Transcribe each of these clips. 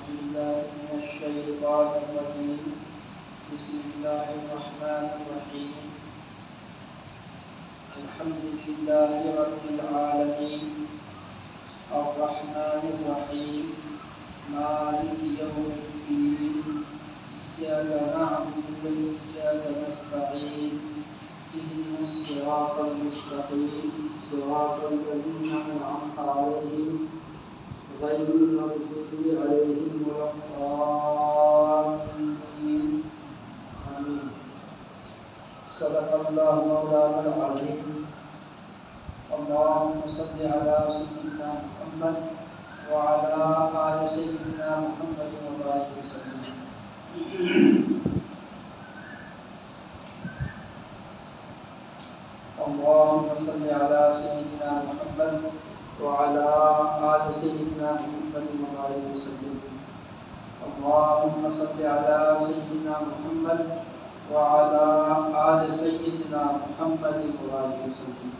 بالله من الشيطان الرجيم بسم الله الرحمن الرحيم الحمد لله رب العالمين الرحمن الرحيم مالك يوم الدين إياك نعبد وإياك نستعين اهدنا الصراط المستقيم صراط الذين أنعمت عليهم غير المغضوب عليهم ولا الضالين آمين صدق الله مولانا العظيم اللهم صل على سيدنا محمد وعلى آل سيدنا محمد وبارك وسلم اللهم صل على سيدنا محمد وعلى آل سيدنا محمد وبارك وسلم اللهم صل على سيدنا محمد وعلى آل سيدنا محمد وبارك وسلم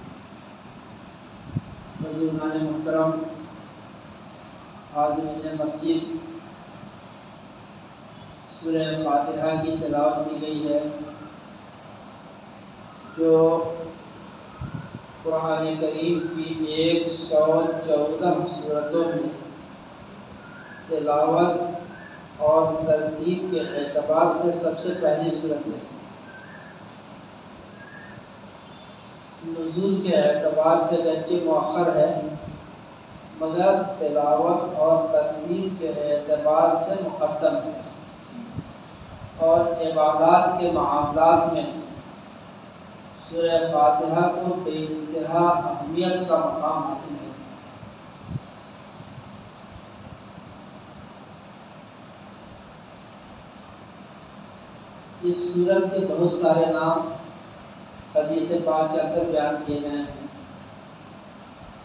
بزرگان محترم حاضرین مسجد سورہ فاتحہ کی تلاوت کی گئی ہے جو قرآن کریم کی 114 سورتوں میں تلاوت اور ترتیب کے اعتبار سے سب سے پہلی سورت ہے۔ نزول کے اعتبار سے گرچہ مؤخر ہے مگر تلاوت اور ترتیب کے اعتبار سے مقدم ہے، اور عبادات کے معاملات میں سورہ فاتحہ کو بے انتہا اہمیت کا مقام حاصل ہے۔ اس سورت کے بہت سارے نام حدیث پاک کے اندر بیان کیے گئے ہیں،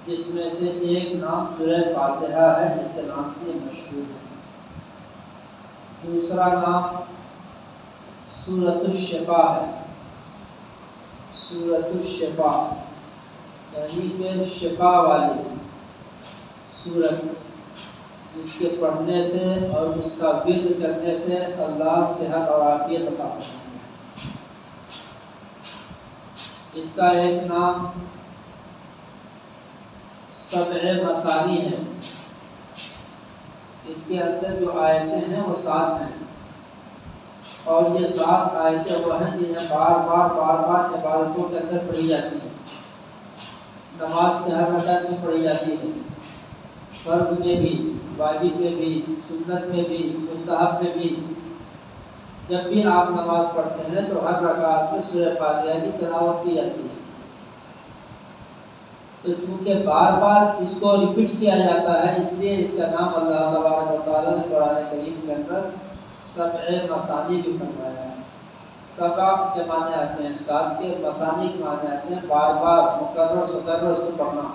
جس میں سے ایک نام سورہ فاتحہ ہے جس کے نام سے یہ مشہور ہے۔ دوسرا نام سورۃ الشفا ہے، سورۃ الشفا یعنی کہ شفا والی سورت، جس کے پڑھنے سے اور اس کا ورد کرنے سے اللہ صحت اور عافیت عطا فرماتا ہے۔ اس کا ایک نام سبع مثانی ہے، اس کے اندر جو آیتیں ہیں وہ 7 ہیں، اور یہ 7 آیتیں وہ ہیں جنہیں بار بار عبادتوں کے اندر پڑھی جاتی ہیں، نماز کے ہر رکعت میں پڑھی جاتی ہے، فرض میں بھی، واجب میں بھی، سنت میں بھی، مستحب میں بھی۔ جب بھی آپ نماز پڑھتے ہیں تو ہر رکعت میں سورہ فاتحہ کی تلاوت کی جاتی ہے۔ تو چونکہ بار بار اس کو ریپیٹ کیا جاتا ہے، اس لیے اس کا نام اللہ تبارک و تعالیٰ نے قرآن کریم کے اندر سبع مثانی بھی فرمایا ہے۔ سبع کے معنی آتے ہیں 7 کے، مثانی کے معنی آتے ہیں بار بار مکرر اس کو پڑھنا۔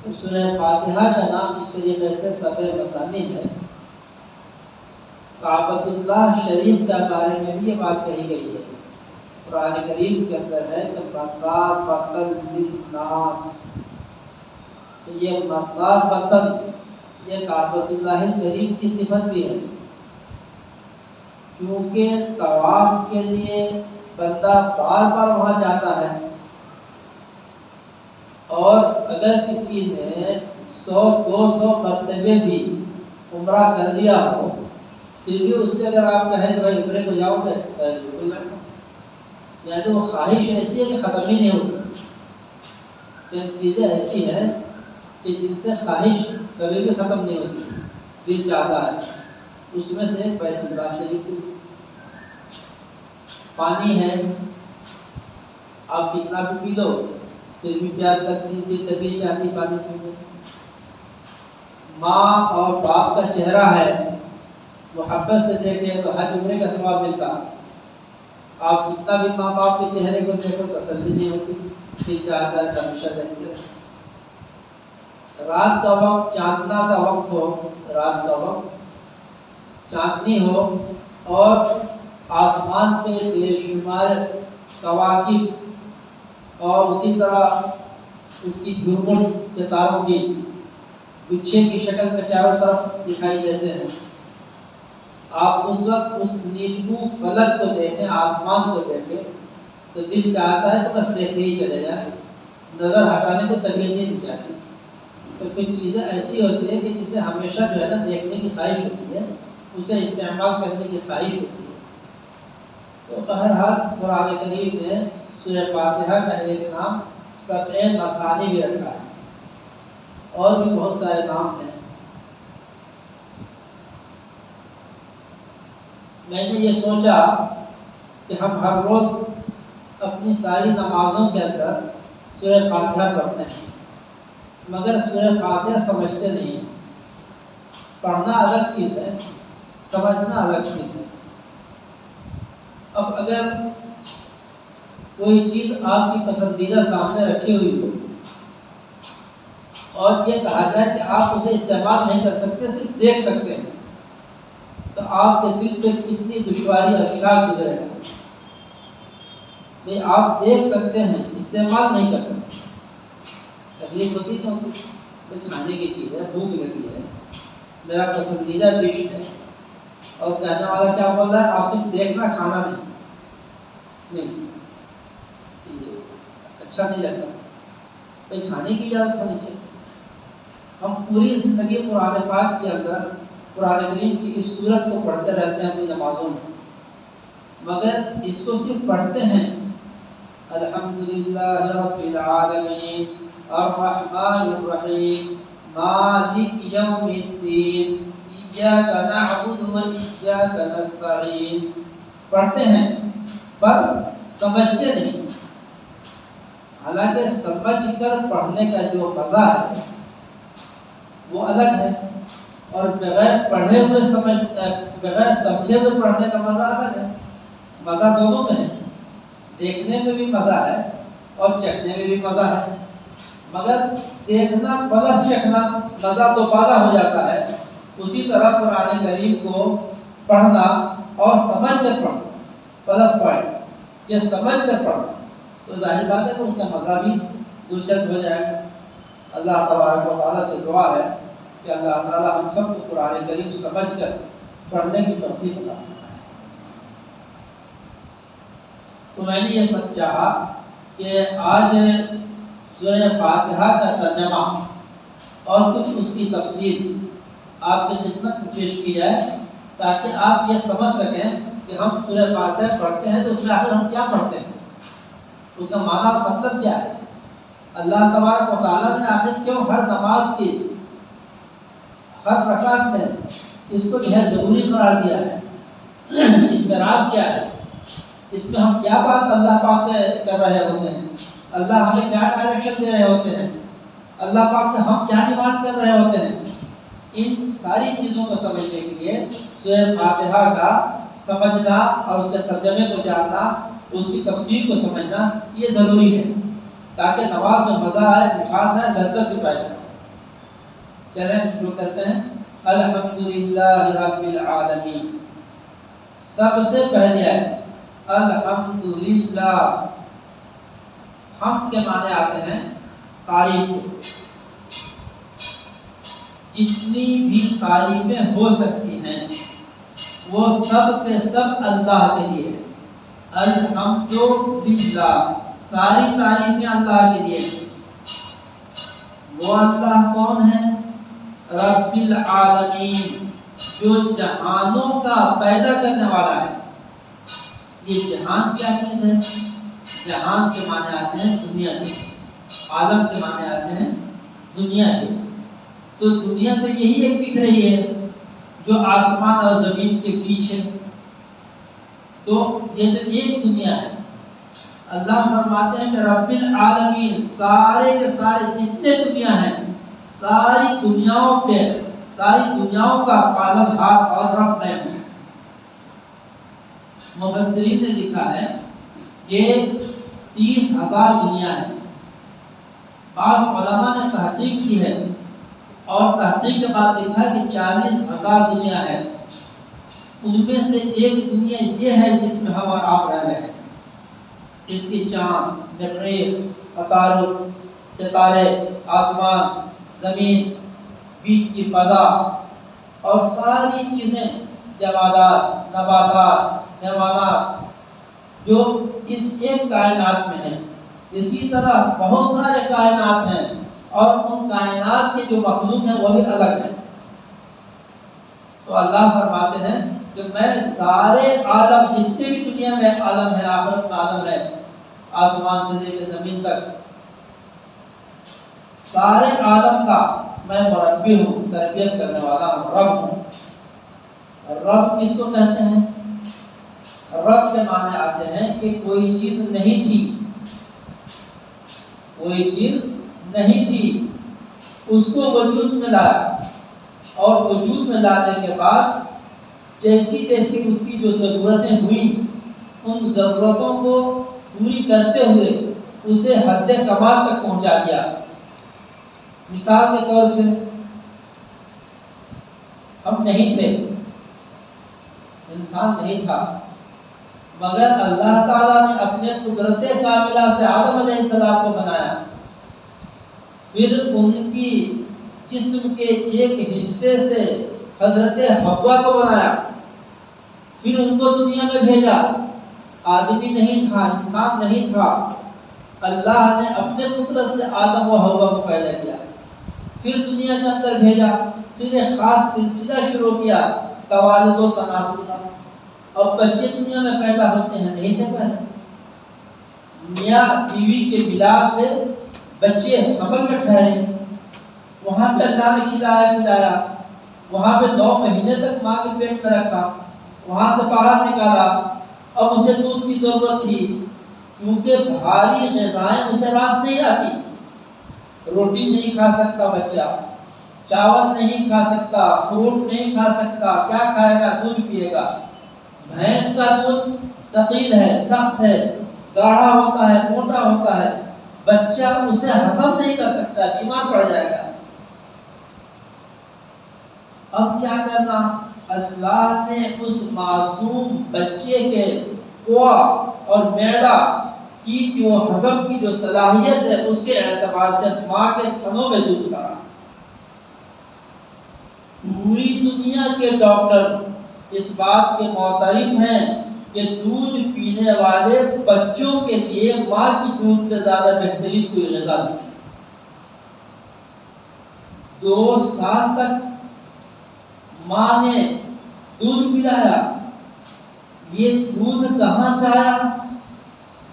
تو سورہ فاتحہ کا نام اس طریقے سے سبع مثانی ہے۔ کعبۃ اللہ شریف کے بارے میں بھی یہ بات کہی گئی ہے، قرآن کریم کے اندر ہے کہ مثابۃ للناس، تو یہ مثابۃ یہ کعبۃ اللہ کریم کی صفت بھی ہے، کیونکہ طواف کے لیے بندہ بار بار وہاں جاتا ہے، اور اگر کسی نے 100-200 مرتبے بھی عمرہ کر لیا ہو، پھر بھی اس سے اگر آپ کہیں کہ بھائی عمرے کو جاؤ گے، بالکل نہیں، یعنی وہ خواہش ایسی ہے کہ ختم ہی نہیں ہوتی۔ یہ چیزیں ایسی ہیں کہ جن سے خواہش کبھی بھی ختم نہیں ہوتی، دل چاہتا ہے۔ اس میں سے بیت اللہ شریف پانی ہے، آپ کتنا بھی پی لو پھر بھی پیاس لگتی، پھر طبیعت چاہتی پانی پینے۔ ماں اور باپ کا چہرہ ہے، محبت سے دیکھیں تو حج عمرے کا ثواب ملتا۔ آپ کتنا بھی ماں باپ کے چہرے کو دیکھو تسلی نہیں ہوتی، دل چاہتا ہے ہمیشہ دیکھتے۔ رات کا وقت چاندنا کا وقت ہو، رات کا وقت چاندنی ہو، اور آسمان پہ بے شمار کواکب اور اسی طرح اس کی جھرمٹ ستاروں کی گچھے کی شکل میں چاروں طرف دکھائی دیتے ہیں، آپ اس وقت اس نیلگوں فلک کو دیکھیں، آسمان کو دیکھیں تو دل چاہتا ہے کہ بس دیکھتے ہی چلے جائیں، نظر ہٹانے کو طبیعت ہی نہیں چاہتی۔ تو کچھ چیزیں ایسی ہوتی ہیں کہ جسے ہمیشہ جو ہے نا دیکھنے کی خواہش ہوتی ہے، اسے استعمال کرنے کی خواہش ہوتی ہے۔ تو بہرحال قرآن کریم نے سورہ فاتحہ کا ایک نام سبع مثانی بھی رکھا ہے، اور بھی بہت سارے نام ہیں۔ میں نے یہ سوچا کہ ہم ہر روز اپنی ساری نمازوں کے اندر سورہ فاتحہ پڑھتے ہیں، مگر سورہ فاتحہ سمجھتے نہیں ہیں۔ پڑھنا الگ چیز ہے، سمجھنا الگ چیز ہے۔ اب اگر کوئی چیز آپ کی پسندیدہ سامنے رکھی ہوئی ہو اور یہ کہا جائے کہ آپ اسے استعمال نہیں کر سکتے، صرف دیکھ سکتے ہیں، تو آپ کے دل پہ کتنی دشواری اور شاک گزرے گا۔ بھئی آپ دیکھ سکتے ہیں، استعمال نہیں کر سکتے، تکلیف ہوتی کیونکہ کوئی کھانے کی چیز ہے، بھوک لگی ہے، میرا پسندیدہ ڈش ہے، اور کہنے والا کیا بول رہا ہے، آپ صرف دیکھنا، کھانا نہیں، اچھا نہیں لگتا، کوئی کھانے کی اجازت ہونی چاہیے۔ ہم پوری زندگی قرآن پاک کے اندر قرآن کریم کی اس صورت کو پڑھتے رہتے ہیں اپنی نمازوں میں، مگر اس کو صرف پڑھتے ہیں الحمدللہ رب العالمین الرحمن الرحیم مالک یوم الدین ایاک نعبد و ایاک نستعین، پڑھتے ہیں پر سمجھتے نہیں۔ حالانکہ سمجھ کر پڑھنے کا جو مزہ ہے وہ الگ ہے، اور بغیر پڑھے ہوئے بغیر سمجھے ہوئے پڑھنے کا مزہ الگ ہے۔ مزہ دونوں میں ہے، دیکھنے میں بھی مزہ ہے اور چکھنے میں بھی مزہ ہے، مگر دیکھنا پلس چکھنا مزہ تو بالا ہو جاتا ہے۔ اسی طرح قرآن کریم کو پڑھنا اور سمجھ کر پڑھنا پلس پوائنٹ، یہ سمجھ کر پڑھنا تو ظاہر بات ہے کہ اس کا مزہ بھی دلچسپ ہو جائے گا۔ اللہ تبارک و تعالیٰ سے دعا ہے کہ اللہ تعالیٰ ہم سب کو قرآن کریم سمجھ کر پڑھنے کی توفیق عطا فرمائے۔ تو میں نے یہ سب چاہا کہ آج سورہ فاتحہ کا ترجمہ اور کچھ اس کی تفسیر آپ کی خدمت میں پیش کی جائے، تاکہ آپ یہ سمجھ سکیں کہ ہم سورہ فاتحہ پڑھتے ہیں تو اس میں آخر ہم کیا پڑھتے ہیں، اس کا معنی اور مطلب کیا ہے۔ اللہ تبارک و تعالیٰ نے آخر کیوں ہر نماز کی ہر رکعت میں اس کو جو ہے ضروری قرار دیا ہے، اس میں راز کیا ہے، اس میں ہم کیا بات اللہ پاک سے کر رہے ہوتے ہیں، اللہ ہمیں کیا ڈائریکشن دے رہے ہوتے ہیں، اللہ پاک سے ہم کیا ڈیمانڈ کر رہے ہوتے ہیں۔ ان ساری چیزوں کو سمجھنے کے لیے سورہ فاتحہ کا سمجھنا اور اس کے ترجمے کو جاننا، اس کی تفسیر کو سمجھنا یہ ضروری ہے، تاکہ نماز میں مزہ آئے، مٹھاس آئے، لذت بھی پیدا ہو۔ چلیں شروع کرتے ہیں۔ الحمدللہ رب العالمین، سب سے پہلے ہے الحمدللہ۔ حمد کے معنی آتے ہیں تعریف کے، جتنی بھی تعریفیں ہو سکتی ہیں وہ سب کے سب اللہ کے لیے ہے۔ الحمدللہ، ساری تعریفیں اللہ کے لیے ہیں۔ وہ اللہ کون ہے؟ رب العالمین، جو جہانوں کا پیدا کرنے والا ہے۔ یہ جہان کیا چیز ہے؟ جہان کے معنی آتے ہیں دنیا کے، عالم کے معنی آتے ہیں دنیا کے۔ تو دنیا تو یہی ایک دکھ رہی ہے جو آسمان اور زمین کے بیچ ہے، تو یہ تو ایک دنیا ہے۔ اللہ فرماتے ہیں کہ رب العالمین، سارے کے سارے جتنے دنیا ہیں، ساری دنیاؤں پہ، ساری دنیاؤں کا پالنہار اور رب میں ہوں۔ مفسرین نے لکھا ہے یہ 30,000 دنیا ہے۔ بعض علماء نے تحقیق کی ہے اور تحقیق کے بعد لکھا کہ 40,000 دنیا ہے۔ ان میں سے ایک دنیا یہ ہے جس میں ہم اور آپ رہ رہے ہیں۔ اس کی چاند، مریخ، عطارد، ستارے، آسمان، زمین، بیچ کی فضا اور ساری چیزیں، جمادات، نباتات، حیوانات جو اس ایک کائنات میں ہیں، اسی طرح بہت سارے کائنات ہیں اور ان کائنات کے جو مخلوق ہیں وہ بھی الگ ہیں۔ تو اللہ فرماتے ہیں کہ میں سارے عالم، جتنے بھی دنیا میں عالم ہے، آخرت میں عالم ہے، آسمان سے لے کے زمین تک، سارے عالم کا میں مربی ہوں، تربیت کرنے والا ہوں، رب ہوں۔ رب کس کو کہتے ہیں؟ رب کے معنی آتے ہیں کہ کوئی چیز نہیں تھی، کوئی چیز نہیں تھی، اس کو وجود میں لایا، اور وجود میں لانے کے بعد جیسی جیسی اس کی جو ضرورتیں ہوئیں، ان ضرورتوں کو پوری کرتے ہوئے اسے حد کمال تک پہنچا دیا۔ مثال کے طور پہ ہم نہیں تھے، انسان نہیں تھا، مگر اللہ تعالیٰ نے اپنے قدرت کاملہ سے آدم علیہ السلام کو بنایا، پھر ان کی جسم کے ایک حصے سے حضرت حوا کو بنایا، پھر ان کو دنیا میں بھیجا۔ آدمی نہیں تھا، انسان نہیں تھا، اللہ نے اپنے قدرت سے آدم و حوا کو پیدا کیا، پھر دنیا کے اندر بھیجا، پھر ایک خاص سلسلہ شروع کیا توالد و تناسل کا۔ اب بچے دنیا میں پیدا ہوتے ہیں، نہیں تھے پہلے، میاں بیوی کے ملاپ سے بچے حمل میں ٹھہرے، وہاں پہ اللہ نے کھلایا پلایا، وہاں پہ 9 مہینے تک ماں کے پیٹ میں رکھا، وہاں سے باہر نکالا، اب اسے دودھ کی ضرورت تھی، کیونکہ بھاری غذائیں اسے راس نہیں آتی، روٹی نہیں کھا سکتا بچہ، چاول نہیں کھا سکتا، فروٹ نہیں کھا سکتا، کیا کھائے گا؟ دودھ پیے گا۔ بھینس کا دودھ ثقیل ہے، سخت ہے، گاڑھا ہوتا ہے، موٹا ہوتا ہے، بچہ اسے ہضم نہیں کر سکتا، بیمار پڑ جائے گا۔ اب کیا کرنا؟ اللہ نے اس معصوم بچے کے کوا اور میدا کی جو ہضم کی جو صلاحیت ہے، اس کے اعتبار سے ماں کے تھنوں میں دودھ اتارا۔ پوری دنیا کے ڈاکٹر اس بات کے معترف ہیں کہ دودھ پینے والے بچوں کے لیے ماں کی دودھ سے زیادہ بہترین کوئی غذا نہیں۔ 2 سال تک ماں نے دودھ پلایا، یہ دودھ کہاں سے آیا؟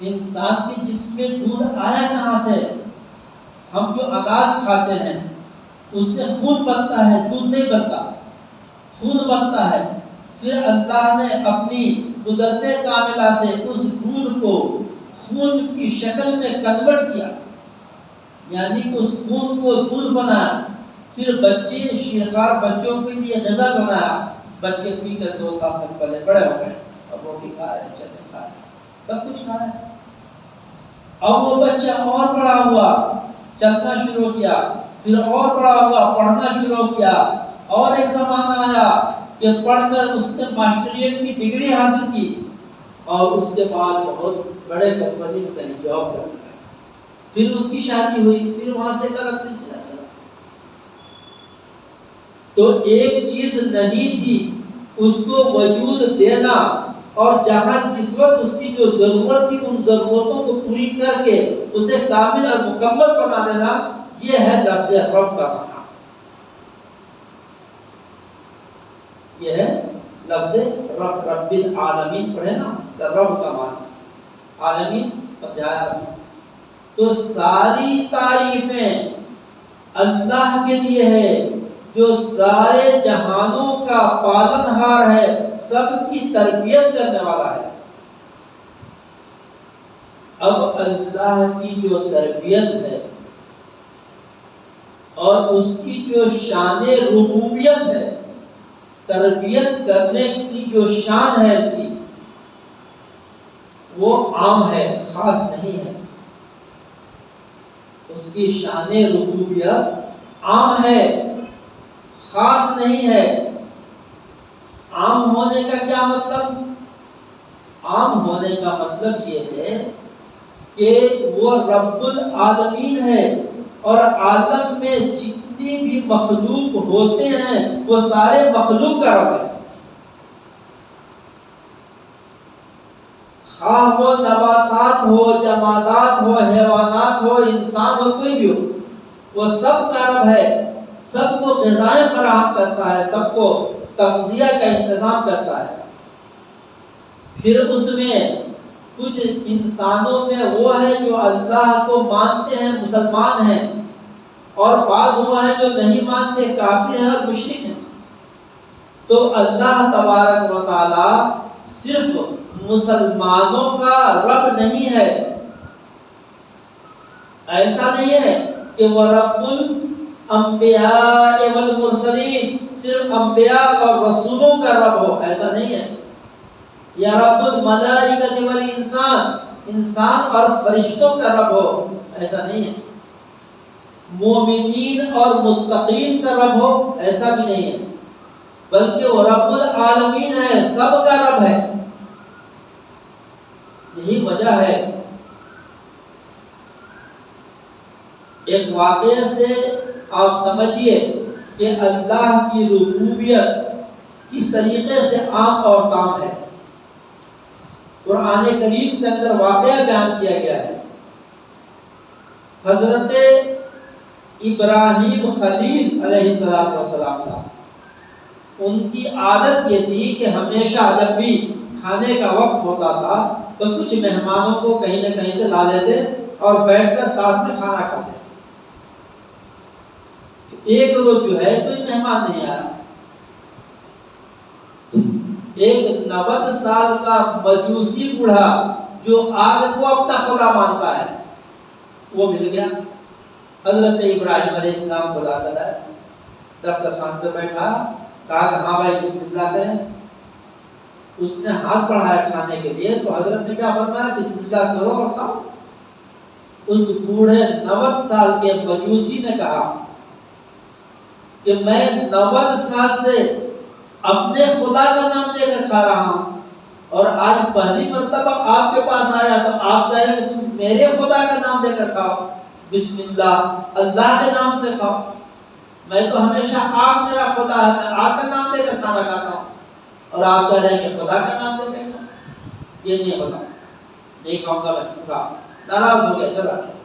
انسان کے جسم میں دودھ آیا کہاں سے؟ ہم جو اناج کھاتے ہیں اس سے خون بنتا ہے، دودھ نہیں بنتا، خون بنتا ہے۔ پھر اللہ نے اپنی قدرت کاملہ سے اس دودھ کو خون کی شکل میں کنورٹ کیا، یعنی کہ اس خون کو دودھ بنایا، پھر بچے شیرخوار بچوں کے لیے غذا بنایا، بچے پی کر 2 سال تک پلے بڑے ہو گئے، اب روٹی کھا رہے ہیں، چنے کھا رہے ہیں، سب کچھ کھا رہے ہیں۔ اب وہ بچہ اور بڑا ہوا، چلنا شروع کیا، پھر اور بڑا ہوا، پڑھنا شروع کیا، اور ایک زمانہ آیا کہ پڑھ کر اس نے ماسٹریٹ کی ڈگری حاصل کی، اور اس کے بعد بہت بڑے کمپنی میں کہیں جاب کرنے لگا، پھر اس کی شادی ہوئی، پھر وہاں سے ایک الگ سلسلہ چلا۔ تو ایک چیز نہیں تھی، اس کو وجود دینا، اور جہاں جس وقت اس کی جو ضرورت تھی ان ضرورتوں کو پوری کر کے اسے کامل اور مکمل بنا دینا، یہ ہے لفظ رب کا معنی۔ یہ ہے لفظ رب، رب العالمین پڑھے نا، رب کا معنی عالمین سمجھایا ابھی۔ تو ساری تعریفیں اللہ کے لیے ہے جو سارے جہانوں کا پالنہار ہے، سب کی تربیت کرنے والا ہے۔ اب اللہ کی جو تربیت ہے اور اس کی جو شان ربوبیت ہے، تربیت کرنے کی جو شان ہے اس کی، وہ عام ہے، خاص نہیں ہے۔ اس کی شان ربوبیت عام ہے، خاص نہیں ہے۔ عام ہونے کا کیا مطلب؟ عام ہونے کا مطلب یہ ہے کہ وہ رب العالمین ہے، اور عالم میں جتنی جتنی بھی مخلوق ہوتے ہیں وہ سارے مخلوق کا رب ہے، خواہ وہ نباتات ہو، جمادات ہو، حیوانات ہو، انسان ہو، کوئی بھی ہو، وہ سب کا رب ہے، سب کو غذائیں فراہم کرتا ہے، سب کو تغذیہ کا انتظام کرتا ہے۔ پھر اس میں کچھ انسانوں میں وہ ہے جو اللہ کو مانتے ہیں، مسلمان ہیں، اور بعض وہ ہیں جو نہیں مانتے، کافر ہیں اور مشرک ہیں۔ تو اللہ تبارک و تعالی صرف مسلمانوں کا رب نہیں ہے، ایسا نہیں ہے کہ وہ رب الانبیاء والمرسلین، صرف انبیاء اور رسولوں کا رب ہو، ایسا نہیں ہے۔ یا رب الملائکۃ والانسان، انسان اور فرشتوں کا رب ہو، ایسا نہیں ہے۔ مومنین اور متقین کا رب ہو، ایسا بھی نہیں ہے، بلکہ وہ رب العالمین ہے، سب کا رب ہے۔ یہی وجہ ہے، ایک واقعے سے آپ سمجھیے کہ اللہ کی ربوبیت کس طریقے سے عام اور تام ہے۔ قرآن کریم کے اندر واقعہ بیان کیا گیا ہے، حضرت ابراہیم خلیل علیہ السلام کا، ان کی عادت یہ تھی کہ ہمیشہ جب بھی کھانے کا وقت ہوتا تھا تو کچھ مہمانوں کو کہیں نہ کہیں سے لا لیتے اور بیٹھ کر ساتھ میں کھانا کھاتے۔ ایک روز جو ہے کوئی مہمان نہیں آیا، ایک 90 سال کا مجوسی بوڑھا جو آگ کو اپنا خدا مانتا ہے وہ مل گیا۔ حضرت ابراہیم علیہ السلام بلا کر آئے، دسترخوان پہ بیٹھا، کہا کہ ہاں بھائی بسم اللہ کریں۔ اس نے ہاتھ بڑھایا کھانے کے لیے تو حضرت نے کیا فرمایا، بسم اللہ کرو اور کھاؤ۔ اس بوڑھے 90 سال کے مجوسی نے کہا کہ میں 90 سال سے اپنے خدا کا نام لے کر کھا رہا ہوں، اور آج پہلی مرتبہ آپ کے پاس آیا تو آپ کہہ رہے ہیں کہ تم میرے خدا کا نام لے کر کھاؤ، بسم اللہ، اللہ کے نام سے کھاؤ۔ میں تو ہمیشہ آگ میرا خدا ہے، میں آگ کا نام لے کر کھانا کھاتا ہوں، اور آپ کہہ رہے ہیں کہ خدا کا نام لے کر کھاؤ، یہ نہیں ہوتا، نہیں کھاؤں گا میں، کھا ناراض ہو گیا، چلا گیا۔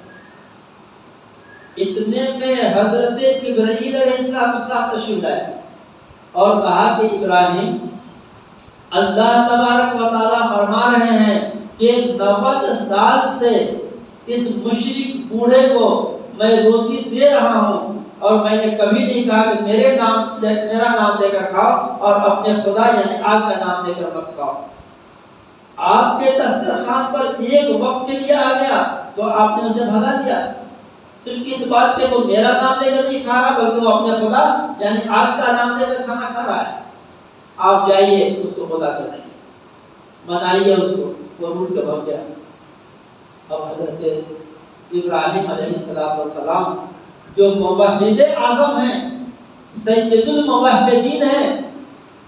اتنے میں حضرت جبرائیل علیہ السلام تشریف لائے اور کہا کہ ابراہیم، اللہ تبارک و تعالیٰ فرما رہے ہیں کہ 90 سال سے اس مشرک بوڑھے کو میں روزی دے رہا ہوں، اور میں نے کبھی نہیں کہا کہ میرا نام لے کر کھاؤ اور اپنے خدا یعنی آگ کا نام لے کر مت کھاؤ۔ آپ کے دسترخوان پر ایک وقت کے لیے آ گیا تو آپ نے اسے بھگا دیا، صرف اس بات پہ وہ میرا نام لے کر نہیں کھا رہا بلکہ وہ اپنے خدا یعنی آگ کا نام لے کر کھانا کھا رہا ہے۔ آپ جائیے اس کو خدا کریں، منائیے اس کو، وہ روٹ کے بھگ جائے۔ اب حضرت ابراہیم علیہ السلام جو موحد اعظم ہیں، سید الموحدین ہیں،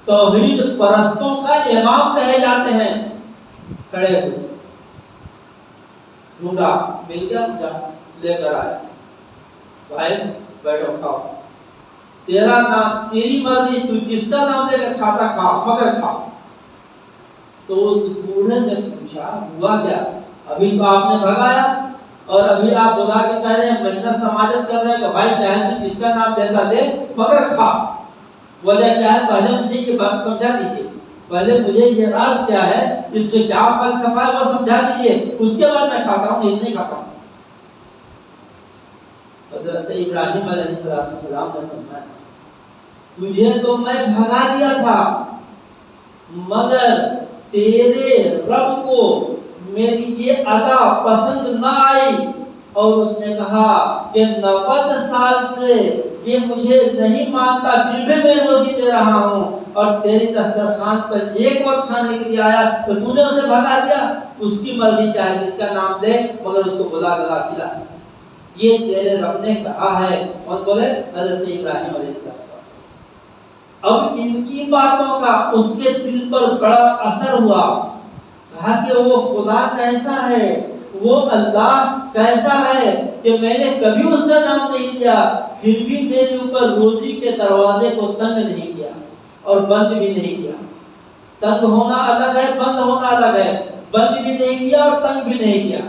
توحید پرستوں کا امام کہے جاتے ہیں، کھڑے ہوئے، ڈھونڈا، مل گیا، جا لے کر آئے، بھائی بیٹھو کھاؤ، تیرا نام، تیری مرضی، تو جس کا نام لے کر کھاتا کھا، مگر کھا۔ تو اس بوڑھے نے پوچھا ہوا کیا، ابھی تو آپ نے بھگایا اور ابھی آپ بلا کے کہہ رہے ہیں، منت سماجت کر رہے ہیں کہ بھائی چاہے تو جس کا نام لیتا لے مگر کھا۔ وجہ کیا ہے، پہلے مجھے یہ بات سمجھا دیجیے، پہلے مجھے یہ راز کیا ہے، اس میں کیا فلسفہ ہے وہ سمجھا دیجیے، اس کے بعد میں کھاتا ہوں، نہیں کھاتا ہوں۔ حضرت ابراہیم علیہ السلام نے فرمایا، تجھے تو میں بھگا دیا تھا مگر تیرے رب کو میری یہ ادا پسند نہ آئی، اور اس نے کہا کہ 90 سال سے یہ مجھے نہیں مانتا پھر بھی میں روزی دے رہا ہوں، اور تیری دسترخوان پر ایک وقت کھانے کے لیے آیا تو تو نے اسے بھگا دیا، اس کی مرضی چاہے جس کا نام لے مگر اس کو بلا گلا کھلا۔ یہ تیرے رب نے کہا ہے، اور بولے حضرت ابراہیم علیہ السلام۔ اب ان کی باتوں کا اس کے دل پر بڑا اثر ہوا، کہا کہ وہ خدا کیسا ہے، وہ اللہ کیسا ہے کہ میں نے کبھی اس کا نام نہیں لیا، پھر بھی میرے اوپر روزی کے دروازے کو تنگ نہیں کیا اور بند بھی نہیں کیا۔ تنگ ہونا الگ ہے، بند ہونا الگ ہے۔ بند بھی نہیں کیا اور تنگ بھی نہیں کیا۔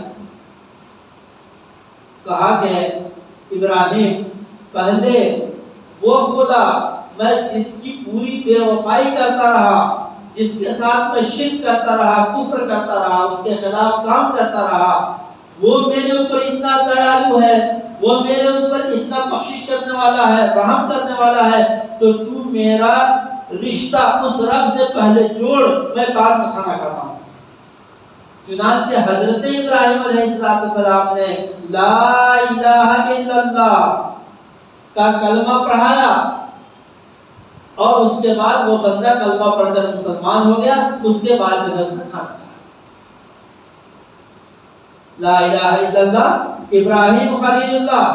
کہا کہ ابراہیم، پہلے وہ خدا میں جس کی پوری بے وفائی کرتا رہا، جس کے ساتھ میں شرک کرتا رہا، کفر کرتا رہا، اس کے خلاف کام کرتا رہا، وہ میرے اوپر اتنا دیالو ہے، وہ میرے اوپر اتنا بخشش کرنے والا ہے، رحم کرنے والا ہے، تو تو میرا رشتہ اس رب سے پہلے جوڑ، میں بعد میں کھانا کھاتا ہوں۔ چنانچہ حضرت ابراہیم علیہ السلام نے لا الہ الا اللہ کا کلمہ پڑھایا، اور اس کے بعد وہ بندہ کلمہ پڑھ کر مسلمان ہو گیا۔ اس کے بعد جو ہے اس نے کھانا کھایا۔ لا الہ الا اللہ ابراہیم خلیل اللہ،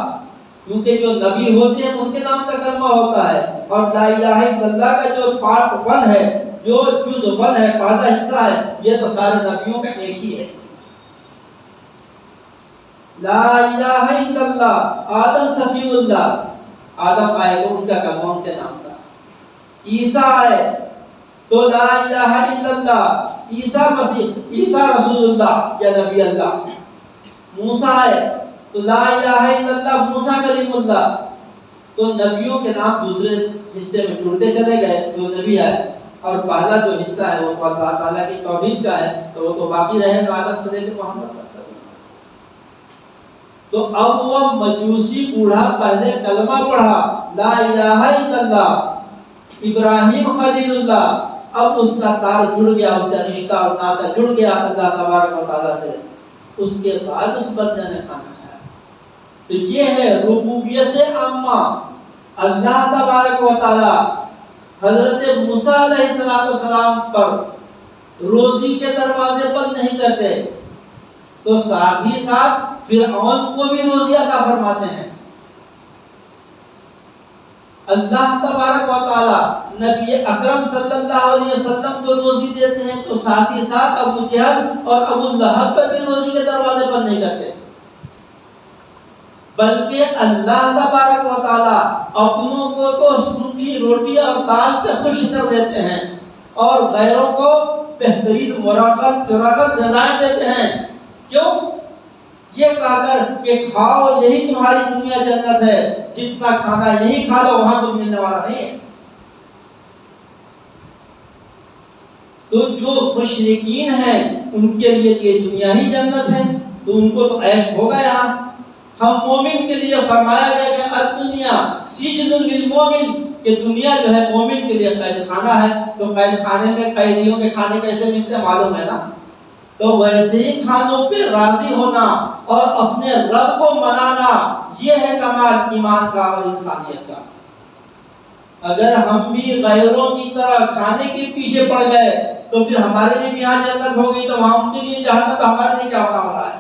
کیونکہ جو نبی ہوتے ہیں ان کے نام کا کلمہ ہوتا ہے، اور لا الہ الا اللہ کا جو پارٹ 1 ہے، جو جز 1 ہے، پہلا حصہ ہے، یہ تو سارے نبیوں کا ایک ہی ہے۔ لا الہ الا اللہ، آدم صفی اللہ، آدم آئے تو ان کا کلمہ ان کے نام کا۔ عیسیٰ آئے تو لا الہ الا اللہ، عیسیٰ مسیح، عیسیٰ رسول اللہ یا نبی اللہ۔ موسیٰ آئے تو لا الہ الا اللہ، موسیٰ کلیم اللہ۔ تو نبیوں کے نام دوسرے حصے میں جڑتے چلے گئے جو نبی آئے، اور پہلا جو حصہ ہے وہ اللہ تعالیٰ کی توحید کا ہے، تو وہ تو باقی رہے گا آدم سے لے کے محمد صلی اللہ علیہ وسلم۔ تو اب وہ مجوسی بوڑھا پہلے کلمہ پڑھا لا الہ الا اللہ ابراہیم خلیل اللہ، اب اس کا تار جڑ گیا، اس کا رشتہ اور ناطہ جڑ گیا اللہ تبارک و تعالیٰ سے۔ اس کے بعد اس بندے نے کھانا کھایا۔ تو یہ ہے ربوبیت عامہ۔ اللہ تبارک و تعالیٰ حضرت موسیٰ علیہ السلام پر روزی کے دروازے بند نہیں کرتے، تو ساتھ ہی ساتھ فرعون کو بھی روزی عطا فرماتے ہیں۔ اللہ تبارک و تعالیٰ نبی اکرم صلی اللہ علیہ وسلم کو روزی دیتے ہیں، تو ساتھ ہی ساتھ ابو جہل اور ابو لہب پر بھی روزی کے دروازے بند نہیں کرتے، بلکہ اللہ تبارک و تعالیٰ اپنوں کو تو سوکھی روٹی اور دال پہ خوش کر دیتے ہیں، اور غیروں کو بہترین مراقب چراغت غذائیں دیتے ہیں۔ کیوں؟ یہ کہا کر کہ کھاؤ، یہی تمہاری دنیا جنت ہے، جتنا کھانا یہی کھا لو، وہاں تو ملنے والا نہیں ہے۔ تو جو مشرکین ہیں ان کے لیے یہ دنیا ہی جنت ہے، تو ان کو تو عیش ہوگا یہاں۔ ہم مومن کے لیے فرمایا گیا کہ الدنیا سجن للمومن، کہ دنیا جو ہے مومن کے لیے قید خانہ ہے۔ تو قید خانے میں قیدیوں کے کھانے کیسے ملتے ہیں معلوم ہے نا؟ تو ویسے ہی کھانوں پہ راضی ہونا اور اپنے رب کو منانا، یہ ہے کمال ایمان کا اور انسانیت کا۔ اگر ہم بھی غیروں کی طرح کھانے کے پیچھے پڑ گئے تو پھر ہمارے لیے بھی یہاں جنت ہوگی، تو وہاں ان کے لیے جہنم، تو ہمارے لیے کیا ہونا والا ہے؟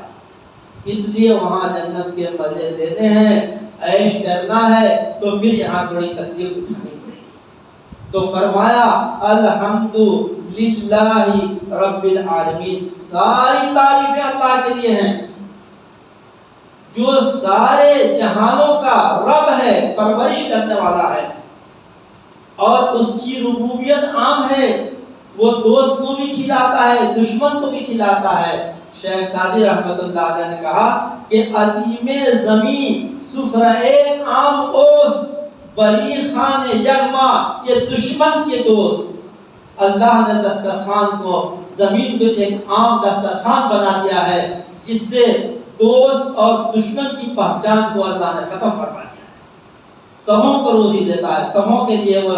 اس لیے وہاں جنت کے مزے لینے ہیں، عیش کرنا ہے، تو پھر یہاں تھوڑی تکلیف اٹھانی پڑے گی۔ تو فرمایا الحمد للہ رب العالمین، ساری تعریفیں اللہ کے لیے ہیں جو سارے جہانوں کا رب ہے، پرورش کرنے والا ہے، اور اس کی ربوبیت عام ہے، وہ دوست کو بھی کھلاتا ہے، دشمن کو بھی کھلاتا ہے۔ شیخ سعدی رحمت اللہ علیہ نے کہا کہ عدیم زمین سفرے عام اوست، بری خان یغما کے دشمن کے دوست۔ اللہ نے دسترخوان کو زمین پہ ایک عام دسترخوان بنا دیا ہے، جس سے دوست اور دشمن کی پہچان کو اللہ نے ختم فرما دیا ہے۔ سبوں کو روزی دیتا ہے، سبوں کے لیے وہ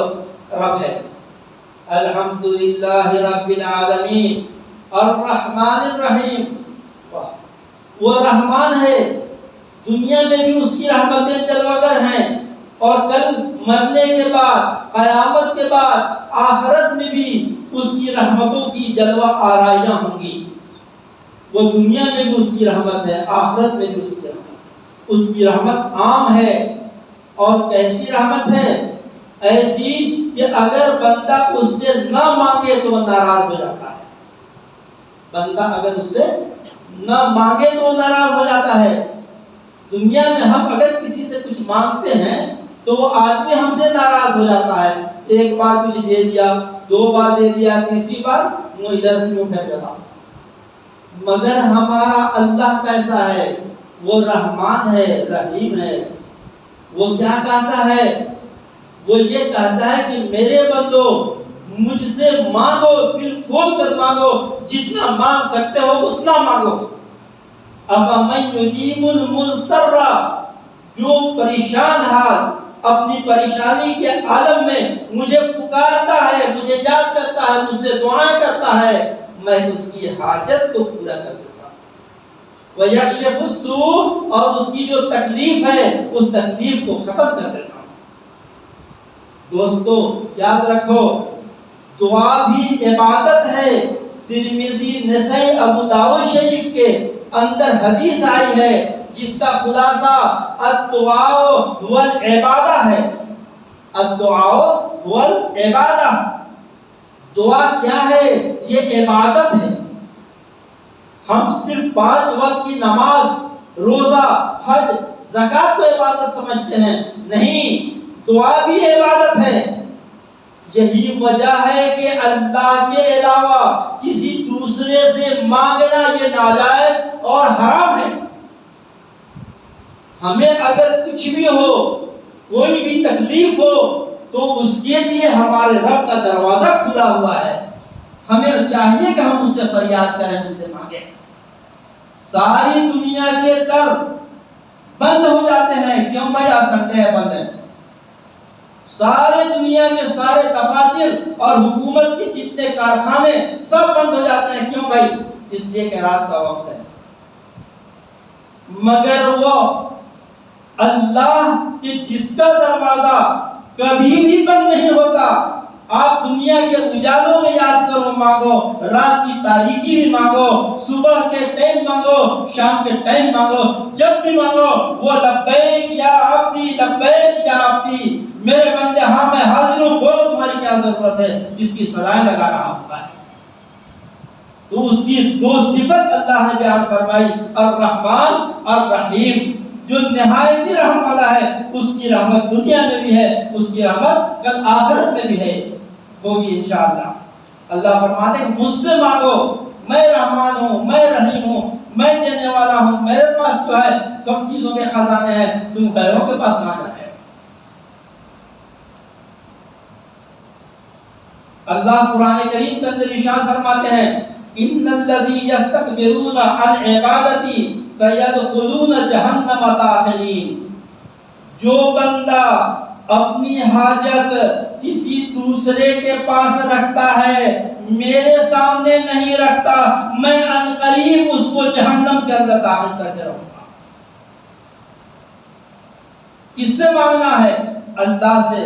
رب ہے۔ الحمدللہ رب العالمین الرحمن الرحیم، وہ رحمان ہے، دنیا میں بھی اس کی رحمتیں جلوگر ہیں، اور کل مرنے کے بعد، قیامت کے بعد، آخرت میں بھی اس کی رحمتوں کی جلوہ آرائیاں ہوں گی۔ وہ دنیا میں بھی اس کی رحمت ہے، آخرت میں بھی اس کی رحمت ہے۔ اس کی رحمت عام ہے، اور کیسی رحمت ہے؟ ایسی کہ اگر بندہ اس سے نہ مانگے تو وہ ناراض ہو جاتا ہے۔ بندہ اگر اس سے نہ مانگے تو وہ ناراض ہو جاتا ہے۔ دنیا میں ہم اگر کسی سے کچھ مانگتے ہیں تو وہ آدمی ہم سے ناراض ہو جاتا ہے، ایک بار کچھ دے دیا، دو بار دے دیا، تیسری بار وہ ادھر سے اٹھ جاتا۔ مگر ہمارا اللہ کیسا ہے؟ وہ رحمان ہے، رحیم ہے۔ وہ کیا کہتا ہے؟ وہ یہ کہتا ہے کہ میرے بندو مجھ سے مانگو، دل کھول کر مانگو، جتنا مانگ سکتے ہو اتنا مانگو۔ افمن یجیب المضطر، جو پریشان حال اپنی پریشانی کے عالم میں مجھے پکارتا ہے، مجھے یاد کرتا ہے، مجھ سے دعائیں کرتا ہے، میں اس کی حاجت کو پورا کر دیتا ہوں۔ وَيَكْشِفُ السُّوءَ، اور اس کی جو تکلیف ہے اس تکلیف کو ختم کر دیتا ہوں۔ دوستو یاد رکھو، دعا بھی عبادت ہے۔ ترمذی، نسائی، ابو داؤد شریف کے اندر حدیث آئی ہے جس کا خلاصہ الدعاء هو العبادہ ہے۔ الدعاء هو العبادہ، دعا کیا ہے؟ یہ عبادت ہے۔ ہم صرف 5 وقت کی نماز، روزہ، حج، زکوٰۃ کو عبادت سمجھتے ہیں، نہیں، دعا بھی عبادت ہے۔ یہی وجہ ہے کہ اللہ کے علاوہ کسی دوسرے سے مانگنا یہ ناجائز اور حرام ہے۔ ہمیں اگر کچھ بھی ہو، کوئی بھی تکلیف ہو، تو اس کے لیے ہمارے رب کا دروازہ کھلا ہوا ہے۔ ہمیں چاہیے کہ ہم اس سے فریاد کریں، اس سے مانگیں۔ ساری دنیا کے در بند ہو جاتے ہیں، کیوں بھائی؟ آ سکتے ہیں بند ہیں۔ سارے دنیا کے سارے دفاتر اور حکومت کے جتنے کارخانے سب بند ہو جاتے ہیں، کیوں بھائی؟ اس لیے کہ رات کا وقت ہے۔ مگر وہ اللہ کے جس کا دروازہ کبھی بھی بند نہیں ہوتا، آپ دنیا کے اجالوں میں یاد کرو، مانگو، رات کی تاریکی بھی مانگو، صبح کے ٹائم مانگو، شام کے ٹائم مانگو، جب بھی مانگو وہ لبیک یا عبدی، لبیک یا عبدی، میرے بندے ہاں میں حاضر ہوں، بولو تمہاری کیا ضرورت ہے، اس کی صدائیں لگا رہا ہوتا ہے۔ تو اس کی 2 صفت اللہ نے بیان فرمائی، الرحمن اور رحیم۔ جو نہایت ہی رحم والا ہے، اس کی رحمت دنیا میں بھی ہے، اس کی رحمت کل آخرت میں بھی ہے، ہوگی انشاءاللہ۔ اللہ فرماتے ہیں مجھ سے مانگو، میں رحمان ہوں، میں رحیم ہوں، میں دینے والا ہوں، میرے پاس جو ہے سب چیزوں کے خزانے ہیں، تم غیروں کے پاس مانگنا ہے۔ اللہ قرآن کریم کے اندر ارشاد فرماتے ہیں ان الذی یستکبرون عن عبادتی سیدخلون جہنم داخرین۔ جو بندہ اپنی حاجت کسی دوسرے کے پاس رکھتا ہے، میرے سامنے نہیں رکھتا، میں عنقریب اس کو جہنم کے اندر داخل کر کے رہوں گا۔ کس سے مانگنا ہے؟ اللہ سے۔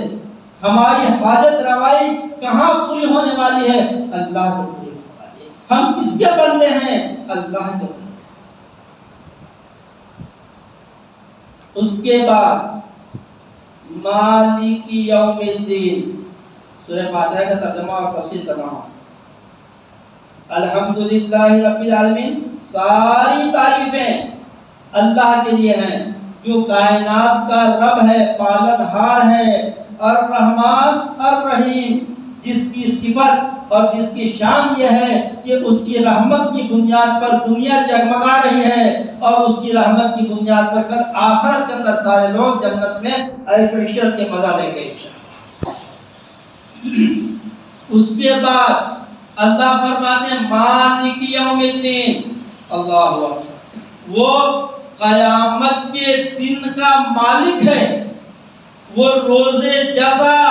ہماری حاجت روائی کہاں پوری ہونے والی ہے؟ اللہ سے پوری ہونے والی ہے۔ ہم کس کے بندے ہیں؟ اللہ کے بندے۔ اس کے بعد مالک یوم الدین، سورہ فاتحہ کا ترجمہ اور تفسیر کر رہا ہوں۔ الحمدللہ رب العالمین، ساری تعریفیں اللہ کے لیے ہیں جو کائنات کا رب ہے، پالنہار ہے، الرحمن الرحیم، جس کی صفت اور جس کی شان یہ ہے کہ اس کی رحمت کی بنیاد پر دنیا جگمگا رہی ہے، اور اس کی رحمت کی بنیاد پر کل آخرت کے اندر سارے لوگ جنت میں عیش و عشرت کے مزہ لیں گے۔ اس کے بعد اللہ فرماتے ہیں مالک یوم الدین، اللہ اکبر، وہ قیامت کے دن کا مالک ہے، وہ روز جزا۔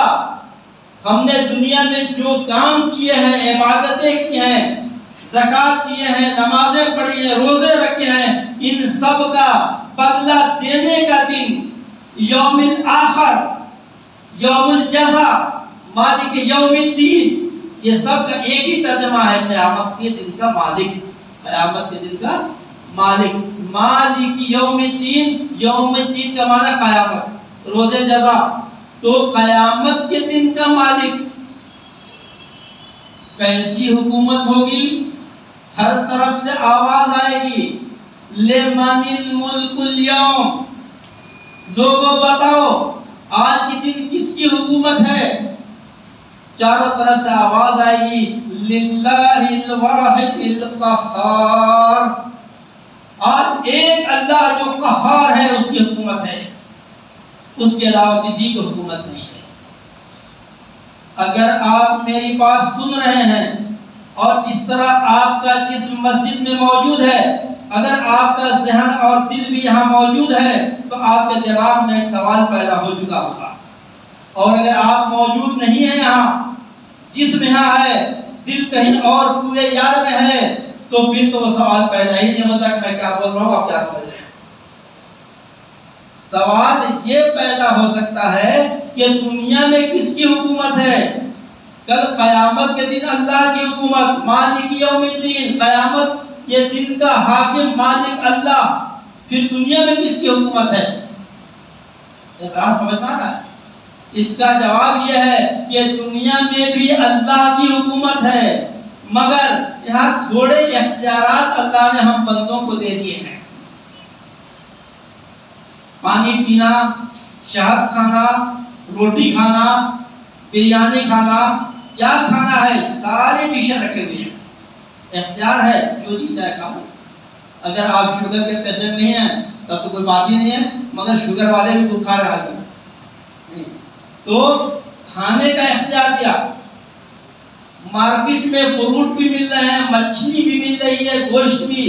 ہم نے دنیا میں جو کام کیے ہیں، عبادتیں کی ہیں، زکوٰۃ دیے ہیں، نمازیں پڑھی ہیں، روزے رکھے ہیں، ان سب کا بدلہ دینے کا دن یوم الآخر، یوم الجزا، مالک یوم الدین، یہ سب کا ایک ہی ترجمہ ہے، قیامت کے دن کا مالک، قیامت کے دن کا مالک، مالک یوم الدین۔ یوم الدین کا معنی قیامت، روز جزا، تو قیامت کے دن کا مالک۔ کیسی حکومت ہوگی؟ ہر طرف سے آواز آئے گی، لمن الملک اليوم، لوگوں بتاؤ آج کے دن کس کی حکومت ہے؟ چاروں طرف سے آواز آئے گی للہ الواحد القہار، آج ایک اللہ جو قہار ہے اس کی حکومت ہے، اس کے علاوہ کسی کی حکومت نہیں ہے۔ اگر آپ میری بات سن رہے ہیں اور جس طرح آپ کا جسم مسجد میں موجود ہے، اگر آپ کا ذہن اور دل بھی یہاں موجود ہے تو آپ کے دماغ میں ایک سوال پیدا ہو چکا ہوگا، اور اگر آپ موجود نہیں ہیں یہاں، جسم یہاں ہے دل کہیں اور کوئے یار میں ہے، تو پھر تو وہ سوال پیدا ہی نہیں ہوتا کہ میں کیا بول رہا ہوں، آپ کیا سمجھ رہے ہیں۔ سوال یہ پیدا ہو سکتا ہے کہ دنیا میں کس کی حکومت ہے؟ کل قیامت کے دن اللہ کی حکومت، مالک یوم الدین، قیامت یہ دن کا حاکم مالک اللہ، پھر دنیا میں کس کی حکومت ہے؟ اعتراض سمجھ میں آتا ہے؟ اس کا جواب یہ ہے کہ دنیا میں بھی اللہ کی حکومت ہے، مگر یہاں تھوڑے اختیارات اللہ نے ہم بندوں کو دے دیے ہیں۔ پانی پینا، شہد کھانا، روٹی کھانا، بریانی کھانا، کیا کھانا ہے ساری ڈشیں رکھے ہوئے ہیں، اختیار ہے جو جی چاہے کھا لو۔ اگر آپ شوگر کے پیشنٹ نہیں ہیں تب تو کوئی بات ہی نہیں ہے، مگر شوگر والے بھی کچھ کھا رہے ہیں تو کھانے کا اختیار دیا۔ مارکیٹ میں فروٹ بھی مل رہے ہیں، مچھلی بھی مل رہی ہے، گوشت بھی،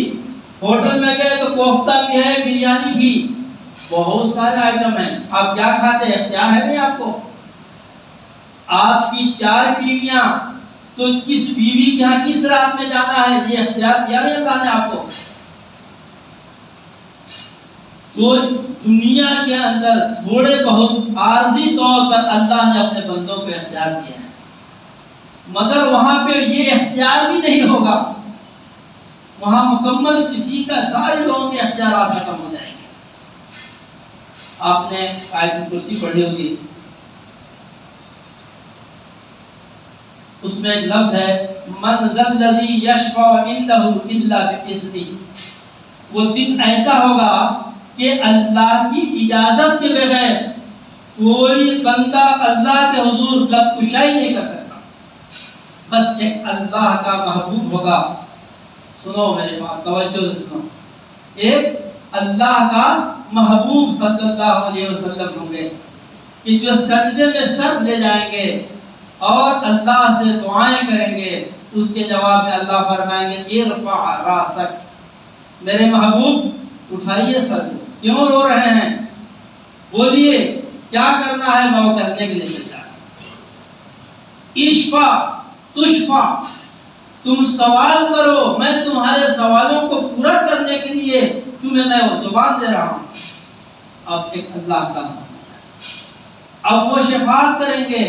ہوٹل میں گئے تو کوفتہ بھی ہے، بریانی بھی، بہت سارے آئٹم ہیں۔ آپ کیا کھاتے ہیں اختیار ہے نہیں آپ کو؟ آپ کی 4 بیویاں، تو کس بیوی کے یہاں کس رات میں جانا ہے یہ اختیار دیا نہیں اللہ نے آپ کو؟ تو دنیا کے اندر تھوڑے بہت عارضی طور پر اللہ نے اپنے بندوں کو اختیار دیا ہے، مگر وہاں پہ یہ اختیار بھی نہیں ہوگا، وہاں مکمل کسی کا سارے لوگوں کے اختیارات ختم ہو جائیں گے۔ آپ نے آیت کرسی پڑھی ہوگی، اس میں ایک لفظ ہے من ذا الذی یشفع عندہ الا باذنہ، وہ دن ایسا ہوگا کہ اللہ کی اجازت کے بغیر کوئی بندہ اللہ کے حضور لب کشائی نہیں کر سکتا، بس ایک اللہ کا محبوب ہوگا۔ سنو میری بات توجہ سے سنو، ایک اللہ کا محبوب صلی اللہ علیہ وسلم ہوں گے کہ جو سجدے میں سر لے جائیں گے اور اللہ سے دعائیں کریں گے، اس کے جواب میں اللہ فرمائیں گے ارفع راسک، میرے محبوب اٹھائیے سر، کیوں رو رہے ہیں، بولیے کیا کرنا ہے، میں وہ کرنے کے لیے چل جا رہا ہوں۔ اشفع تشفع، تم سوال کرو، میں تمہارے سوالوں کو پورا کرنے کے لیے تمہیں میں وہ زبان دے رہا ہوں۔ اب ایک اللہ کا اب وہ شفاعت کریں گے،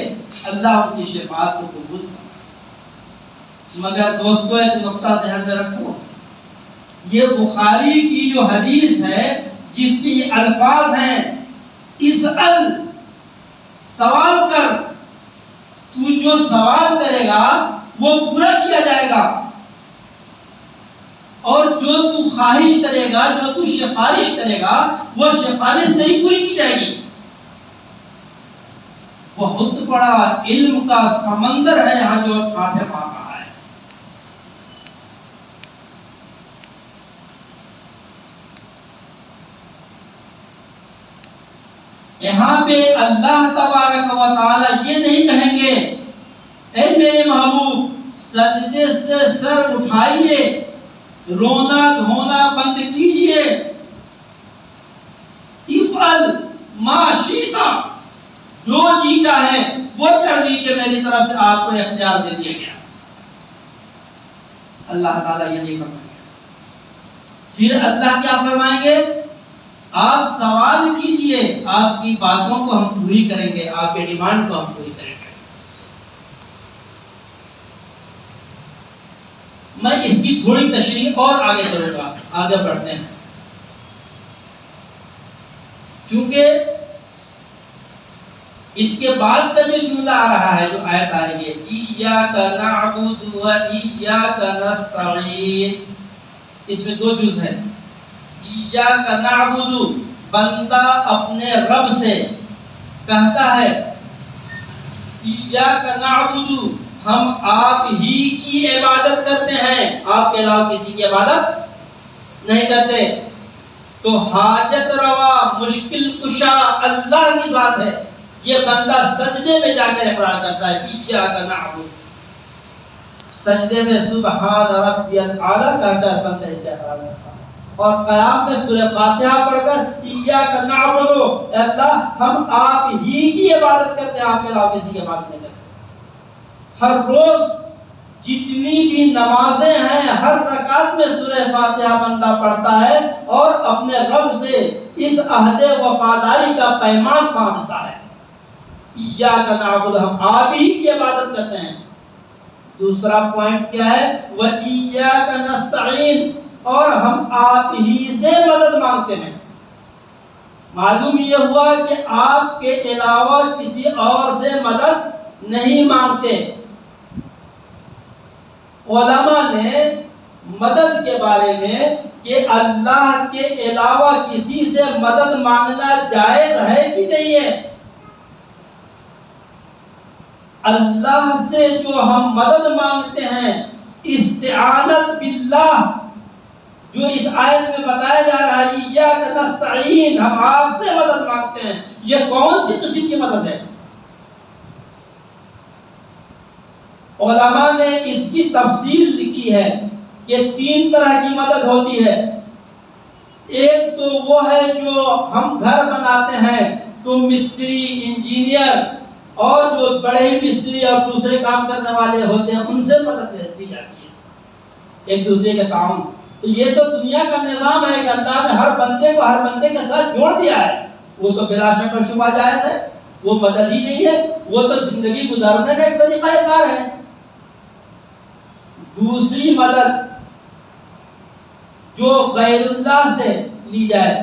اللہ ان کی شفاعت کو قبول کرے۔ مگر دوستو ایک نقطہ ذہن میں رکھو، یہ بخاری کی جو حدیث ہے جس کی یہ الفاظ ہیں اسأل، سوال کر، تو جو سوال کرے گا وہ پورا کیا جائے گا، اور جو تو خواہش کرے گا، جو تو سفارش کرے گا، وہ سفارش نہیں پوری کی جائے گی۔ بہت بڑا علم کا سمندر ہے یہاں جو کانٹے مار رہا ہے۔ یہاں پہ اللہ تبارک و تعالی یہ نہیں کہیں گے اے میرے محبوب سجدے سے سر اٹھائیے، رونا دھونا بند کیجئے، افعل ما شئت، جو جی چاہے وہ کر لیجیے، میری طرف سے آپ کو اختیار دے دیا گیا۔ اللہ تعالیٰ یہ نہیں فرمائیں گے، پھر اللہ کیا فرمائیں گے؟ آپ سوال کیجئے، آپ کی باتوں کو ہم پوری کریں گے، آپ کے ڈیمانڈ کو ہم پوری کریں گے۔ میں اس کی تھوڑی تشریح اور آگے کروں گا، آگے بڑھتے ہیں، کیونکہ اس کے بعد کا جو جملہ آ رہا ہے، جو آیت آ رہی ہے ایاک نعبد و ایاک نستعین، اس میں 2 جز ہیں۔ ایاک نعبد، بندہ اپنے رب سے کہتا ہے ایاک نعبد، ہم آپ ہی کی عبادت کرتے ہیں، آپ کے علاوہ کسی کی عبادت نہیں کرتے، تو حاجت روا مشکل کشا اللہ کی ذات ہے، یہ بندہ سجدے میں جا کر اقرار کرتا ہے ایاک نعبد، سجدے میں سبحان ربی الاعلیٰ کہہ کر بندہ اسے اقرار کرتا ہے، اور قیام میں سورہ فاتحہ پڑھ کر ایاک نعبد، اللہ ہم آپ ہی کی عبادت کرتے ہیں، آپ کے علاوہ کسی کی عبادت نہیں کرتے۔ ہر روز جتنی بھی نمازیں ہیں ہر رکعت میں سورہ فاتحہ بندہ پڑھتا ہے اور اپنے رب سے اس عہد وفاداری کا پیمان باندھتا ہے، ایاک نعبد، ہم آپ ہی کی عبادت کرتے ہیں۔ دوسرا پوائنٹ کیا ہے؟ وَإِيَّاكَ نَسْتَعِينُ، اور ہم آپ ہی سے مدد مانگتے ہیں۔ معلوم یہ ہوا کہ آپ کے علاوہ کسی اور سے مدد نہیں مانگتے۔ علماء نے مدد کے بارے میں کہ اللہ کے علاوہ کسی سے مدد مانگنا جائز ہے کہ نہیں ہے، اللہ سے جو ہم مدد مانگتے ہیں استعانت باللہ، جو اس آیت میں بتایا جا رہا ہے ایاک نستعین، ہم آپ سے مدد مانگتے ہیں، یہ کون سی قسم کی مدد ہے؟ علماء نے اس کی تفصیل لکھی ہے کہ 3 طرح کی مدد ہوتی ہے۔ ایک تو وہ ہے جو ہم گھر بناتے ہیں تو مستری، انجینئر اور جو بڑے مستری اور دوسرے کام کرنے والے ہوتے ہیں ان سے مدد دی جاتی ہے، ایک دوسرے کے تعاون۔ تو یہ تو دنیا کا نظام ہے کہ اللہ نے ہر بندے کو ہر بندے کے ساتھ جوڑ دیا ہے، وہ تو بلا شک و شبہ جائز ہے، وہ مدد ہی نہیں ہے، وہ تو زندگی گزارنے کا ایک طریقہ کار ہے۔ دوسری مدد جو غیر اللہ سے لی جائے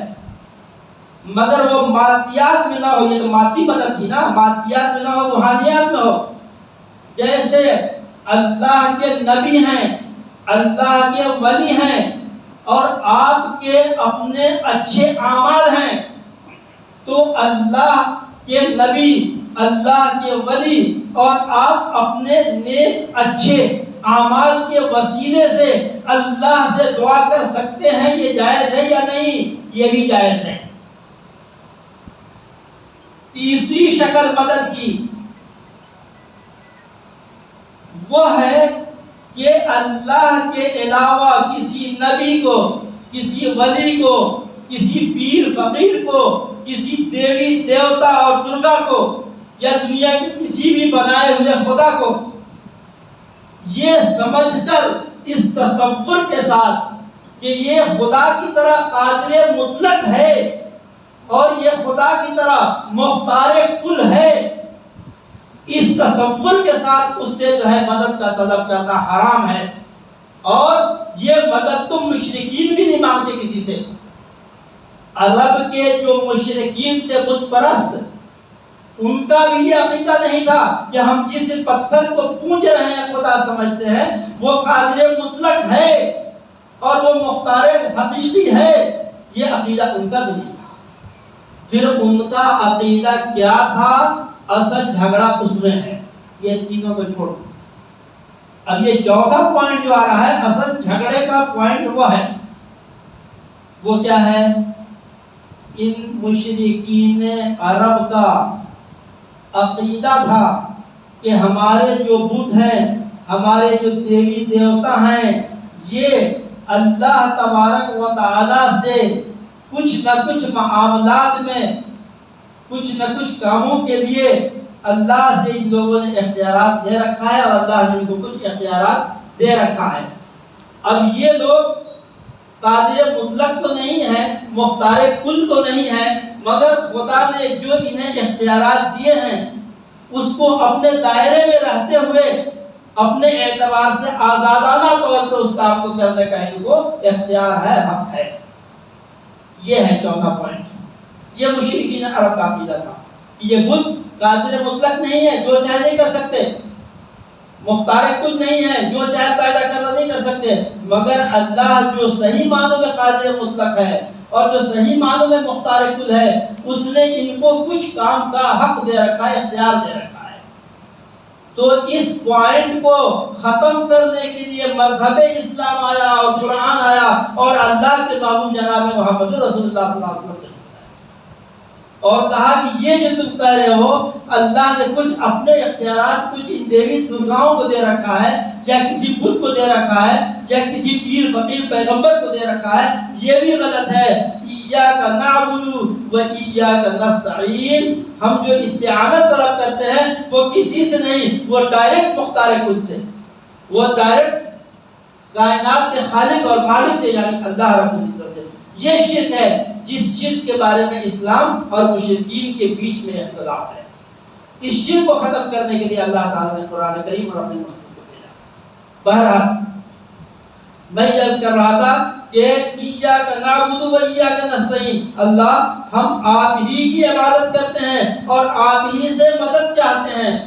مگر وہ مادیات میں نہ ہو، یہ تو مادی مدد تھی نا، مادیات میں نہ ہو، روحانیات میں ہو، جیسے اللہ کے نبی ہیں، اللہ کے ولی ہیں اور آپ کے اپنے اچھے اعمال ہیں، تو اللہ کے نبی، اللہ کے ولی اور آپ اپنے نیک اچھے اعمال کے وسیلے سے اللہ سے دعا کر سکتے ہیں، یہ جائز ہے یا نہیں؟ یہ بھی جائز ہے۔ تیسری شکل مدد کی وہ ہے کہ اللہ کے علاوہ کسی نبی کو، کسی ولی کو، کسی پیر فقیر کو، کسی دیوی دیوتا اور درگا کو یا دنیا کے کسی بھی بنائے ہوئے خدا کو یہ سمجھ کر اس تصور کے ساتھ کہ یہ خدا کی طرح قادر مطلق ہے اور یہ خدا کی طرح مختار کل ہے، اس تصور کے ساتھ اس سے جو ہے مدد کا طلب کرنا حرام ہے، اور یہ مدد تو مشرکین بھی نہیں مانگتے کسی سے۔ عرب کے جو مشرکین تھے بت پرست، ان کا بھی یہ عقیدہ نہیں تھا کہ ہم جس پتھر کو پوج رہے ہیں خدا سمجھتے ہیں وہ قادر مطلق ہے اور وہ مختار حقیقی ہے، یہ عقیدہ ان کا بھی نہیں تھا۔ پھر ان کا عقیدہ کیا تھا؟ اصل جھگڑا اس میں ہے، یہ تینوں کو چھوڑ۔ اب یہ چوتھا پوائنٹ جو آ رہا ہے، اصل جھگڑے کا پوائنٹ وہ ہے، وہ کیا ہے؟ ان مشرکین عرب کا عقیدہ تھا کہ ہمارے جو بت ہیں، ہمارے جو دیوی دیوتا ہیں، یہ اللہ تبارک و تعالی سے کچھ نہ کچھ معاملات میں، کچھ نہ کچھ کاموں کے لیے اللہ سے ان لوگوں نے اختیارات دے رکھا ہے اور اللہ نے ان کو کچھ اختیارات دے رکھا ہے۔ اب یہ لوگ قادر مطلق تو نہیں ہے، مختار کل تو نہیں ہے، مگر خدا نے جو انہیں اختیارات دیے ہیں اس کو اپنے دائرے میں رہتے ہوئے اپنے اعتبار سے آزادانہ طور پہ اس کام کو کرنے کا ان کو اختیار ہے، حق ہے۔ یہ ہے چوتھا پوائنٹ۔ یہ مشرکین عرب کا عقیدہ تھا، یہ بت قادر مطلق نہیں ہے، جو چاہے نہیں کر سکتے۔ مختار کل نہیں ہے، جو چاہے پیدا کرنا نہیں کر سکتے، مگر اللہ جو صحیح معنوں میں قادر مطلق ہے اور جو صحیح معنوں میں مختار کل ہے، اس نے ان کو کچھ کام کا حق دے رکھا ہے، اختیار دے رکھا ہے۔ تو اس پوائنٹ کو ختم کرنے کے لیے مذہب اسلام آیا اور قرآن آیا اور اللہ کے محبوب جناب محمد رسول اللہ صلی اللہ علیہ وسلم اور کہا کہ یہ جو تم کہہ رہے ہو، اللہ نے کچھ اپنے اختیارات کچھ ان دیوی درگاؤں کو دے رکھا ہے، یا کسی بت کو دے رکھا ہے، یا کسی پیر فقیر پیغمبر کو دے رکھا ہے، یہ بھی غلط ہے۔ ایاک نعبد و ایاک نستعین، ہم جو استعانت طلب کرتے ہیں وہ کسی سے نہیں، وہ ڈائریکٹ مختار کل سے، وہ ڈائریکٹ کائنات کے خالق اور مالک سے، یعنی اللہ رب العزت سے۔ یہ شرک ہے جس شرک کے بارے میں اسلام اور مشرکین کے بیچ میں اختلاف ہے۔ اس شرک کو ختم کرنے کے لیے اللہ تعالیٰ نے قرآن کریم اور اپنے مخلوق کو بھیجا۔ بہرحال میں یہ عرض کر رہا تھا کہ ایاک نعبد و ایاک نستعین، اللہ ہم آپ ہی کی عبادت کرتے ہیں اور آپ ہی سے مدد چاہتے ہیں۔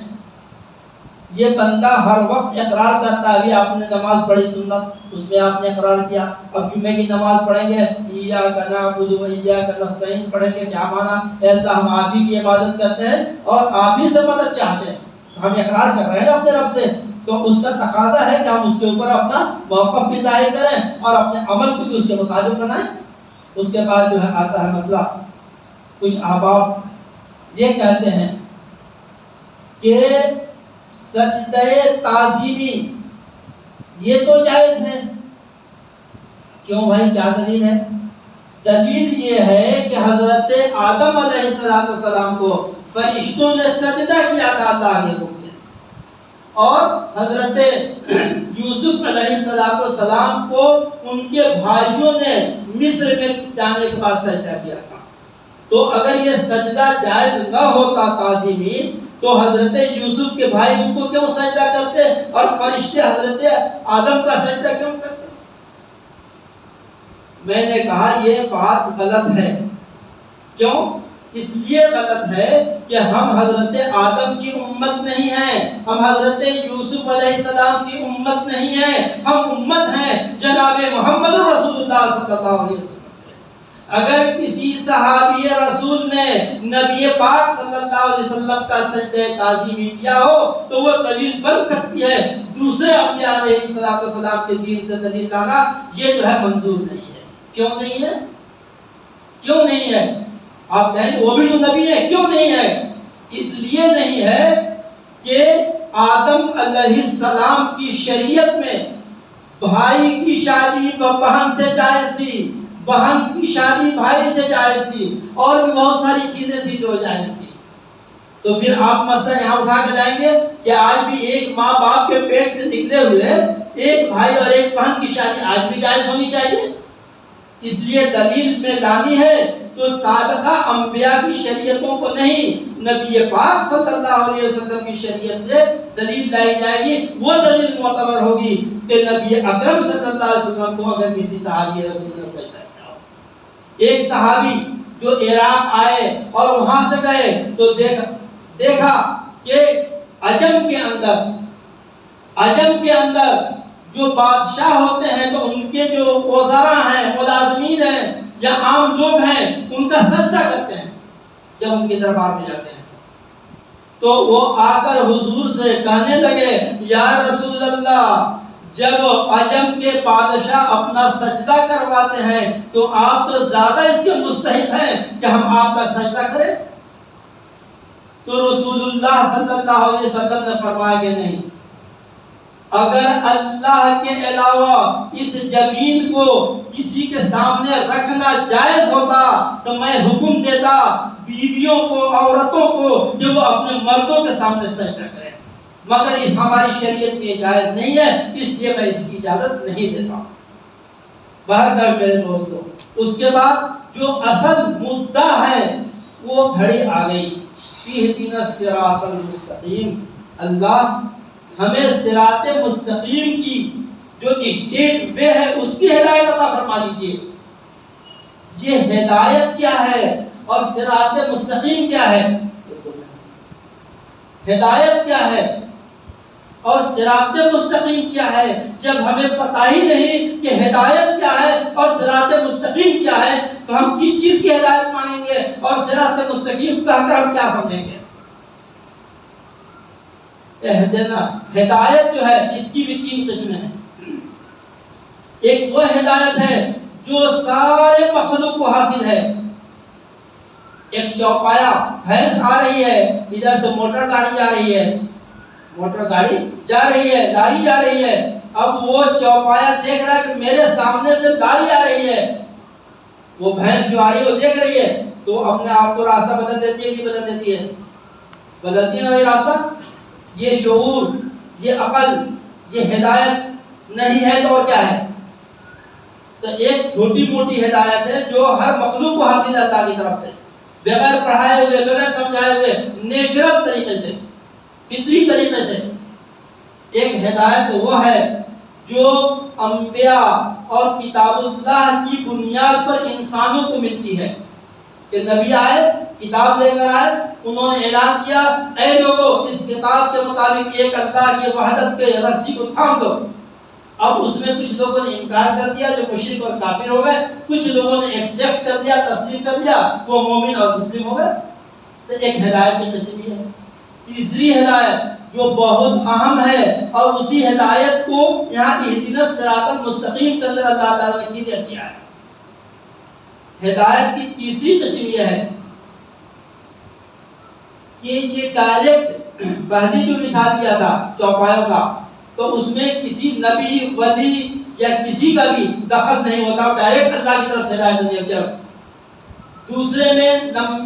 یہ بندہ ہر وقت اقرار کرتا ہے۔ ابھی آپ نے نماز پڑھی سنت، اس میں آپ نے اقرار کیا، اب جمعے کی نماز پڑھیں گے ایاک نعبد و ایاک نستعین پڑھیں گے، کیا مانا؟ اے اللہ ہم آپ ہی کی عبادت کرتے ہیں اور آپ ہی سے مدد چاہتے ہیں۔ ہم اقرار کر رہے ہیں اپنے رب سے، تو اس کا تقاضا ہے کہ ہم اس کے اوپر اپنا موقف بھی ظاہر کریں اور اپنے عمل کو بھی اس کے مطابق بنائیں۔ اس کے بعد جو ہے آتا ہے مسئلہ، کچھ احباب یہ کہتے ہیں کہ سجدہ تعظیمی یہ تو جائز ہے۔ کیوں بھائی، کیا دلیل ہے؟ دلیل یہ ہے کہ حضرت آدم علیہ السلام کو فرشتوں نے سجدہ کیا تھا اللہ کے حکم سے، اور حضرت یوسف علیہ السلام کو ان کے بھائیوں نے مصر میں جانے کے بعد سجدہ کیا تھا۔ تو اگر یہ سجدہ جائز نہ ہوتا تعظیمی، تو حضرت یوسف کے بھائی ان کو کیوں سجدہ کرتے اور فرشتے حضرت آدم کا سجدہ کیوں کرتے؟ میں نے کہا یہ بات غلط ہے۔ کیوں؟ اس لیے غلط ہے کہ ہم حضرت آدم کی امت نہیں ہیں، ہم حضرت یوسف علیہ السلام کی امت نہیں ہیں، ہم امت ہیں جناب محمد رسول اللہ صلی اللہ علیہ وسلم۔ اگر کسی صحابی رسول نے نبی پاک صلی اللہ علیہ وسلم کا سجدہ تعظیمی کیا ہو تو وہ دلیل بن سکتی ہے۔ دوسرے انبیاء علیہ السلام کے دین سے دلیل لانا یہ جو ہے منظور نہیں ہے۔ کیوں نہیں ہے؟ کیوں نہیں ہے؟ آپ کہیں وہ بھی تو نبی ہے، کیوں نہیں ہے؟ اس لیے نہیں ہے کہ آدم علیہ السلام کی شریعت میں بھائی کی شادی بہن سے جائز تھی، بہن کی شادی بھائی سے جائز تھی، اور بھی بہت ساری چیزیں تھی جو جائز تھی۔ تو پھر آپ مسئلہ یہاں اٹھا کے جائیں گے کہ آج بھی ایک ماں باپ کے پیٹ سے نکلے ہوئے ایک بھائی اور ایک بہن کی شادی آج بھی جائز ہونی چاہیے۔ اس لیے دلیل میں لانی ہے تو سابقہ انبیاء کی شریعتوں کو نہیں، نبی پاک صلی اللہ علیہ وسلم کی شریعت سے دلیل لائی جائے گی۔ وہ دلیل معتبر ہوگی کہ نبی اکرم صلی اللہ علیہ وسلم کو اگر کسی صحابی رسول نے سجدہ کیا ہو۔ ایک صحابی جو عراق آئے اور وہاں سے گئے تو دیکھا کہ عجم کے اندر جو بادشاہ ہوتے ہیں تو ان کے جو وزراء ہیں، ملازمین ہیں یا عام لوگ ہیں، ان کا سجدہ کرتے ہیں جب ان کے دربار میں جاتے ہیں۔ تو وہ آ کر حضور سے کہنے لگے یا رسول اللہ، جب عجم کے بادشاہ اپنا سجدہ کرواتے ہیں تو آپ تو زیادہ اس کے مستحق ہیں کہ ہم آپ کا سجدہ کریں۔ تو رسول اللہ صلی اللہ علیہ وسلم نے فرمایا کہ نہیں، اگر اللہ کے علاوہ اس زمین کو کسی کے سامنے رکھنا جائز ہوتا تو میں حکم دیتا بیویوں کو، عورتوں کو کہ وہ اپنے مردوں کے سامنے سجدہ کریں، مگر اس ہماری شریعت میں جائز نہیں ہے، اس لیے میں اس کی اجازت نہیں دیتا۔ بہرکیف میرے دوستو، اس کے بعد جو اصل مدعا ہے وہ گھڑی آ گئی، اہدنا الصراط المستقیم، اللہ ہمیں صراط مستقیم کی جو اسٹیٹ وے ہے اس کی ہدایت عطا فرما دیجیے۔ یہ ہدایت کیا ہے اور صراط مستقیم کیا ہے؟ ہدایت کیا ہے؟ اور صراط مستقیم کیا ہے جب ہمیں پتہ ہی نہیں کہ ہدایت کیا ہے اور صراط مستقیم کیا ہے تو ہم کس چیز کی ہدایت مانیں گے اور صراط مستقیم کہہ کر ہم کیا سمجھیں گے؟ اہدنا ہدایت جو ہے اس کی بھی 3 قسمیں ہیں۔ ایک وہ ہدایت ہے جو سارے مخلوق کو حاصل ہے۔ ایک چوپایا بھینس آ رہی ہے، ادھر سے موٹر گاڑی جا رہی ہے، موٹر گاڑی جا رہی ہے، گاڑی جا رہی ہے، اب وہ چوپایا دیکھ رہا ہے کہ میرے سامنے سے گاڑی آ رہی ہے، وہ بھینس جو آ رہی ہے وہ دیکھ رہی ہے تو اپنے آپ کو راستہ بدل دیتی ہے کہ نہیں بدل دیتی ہے؟ بدلتی ہے نا بھائی راستہ۔ یہ شعور، یہ عقل، یہ ہدایت نہیں ہے تو اور کیا ہے؟ تو ایک چھوٹی موٹی ہدایت ہے جو ہر مخلوق کو حاصل ہے اللہ کی طرف سے، بغیر پڑھائے ہوئے، بغیر سمجھائے ہوئے، نیچرل طریقے سے، فطری طریقے سے۔ ایک ہدایت وہ ہے جو انبیاء اور کتاب اللہ کی بنیاد پر انسانوں کو ملتی ہے کہ نبی آئے، کتاب لے کر آئے، انہوں نے اعلان کیا اے لوگو اس کتاب کے مطابق ایک اللہ کی وحدت کے رسی کو تھام دو۔ اب اس میں کچھ لوگوں نے انکار کر دیا جو مشرک اور کافر ہو گئے، کچھ لوگوں نے ایکسپٹ کر دیا، تسلیم کر دیا، وہ مومن اور مسلم ہو گئے۔ تو ایک ہدایت کی قسم یہ ہے۔ تیسری ہدایت جو بہت اہم ہے اور اسی ہدایت کو یہاں اہدنا الصراط المستقیم کے اندر اللہ تعالیٰ نے کلیئر کیا ہے۔ ہدایت کی تیسری قسم یہ ہے کہ یہ ڈائریکٹ پہلی جو مثال دیا تھا چوپایوں کا، تو اس میں کسی نبی، ولی یا کسی کا بھی دخل نہیں ہوتا، ڈائریکٹ اللہ کی طرف سے ہدایت ہوتی ہے۔ دوسرے میں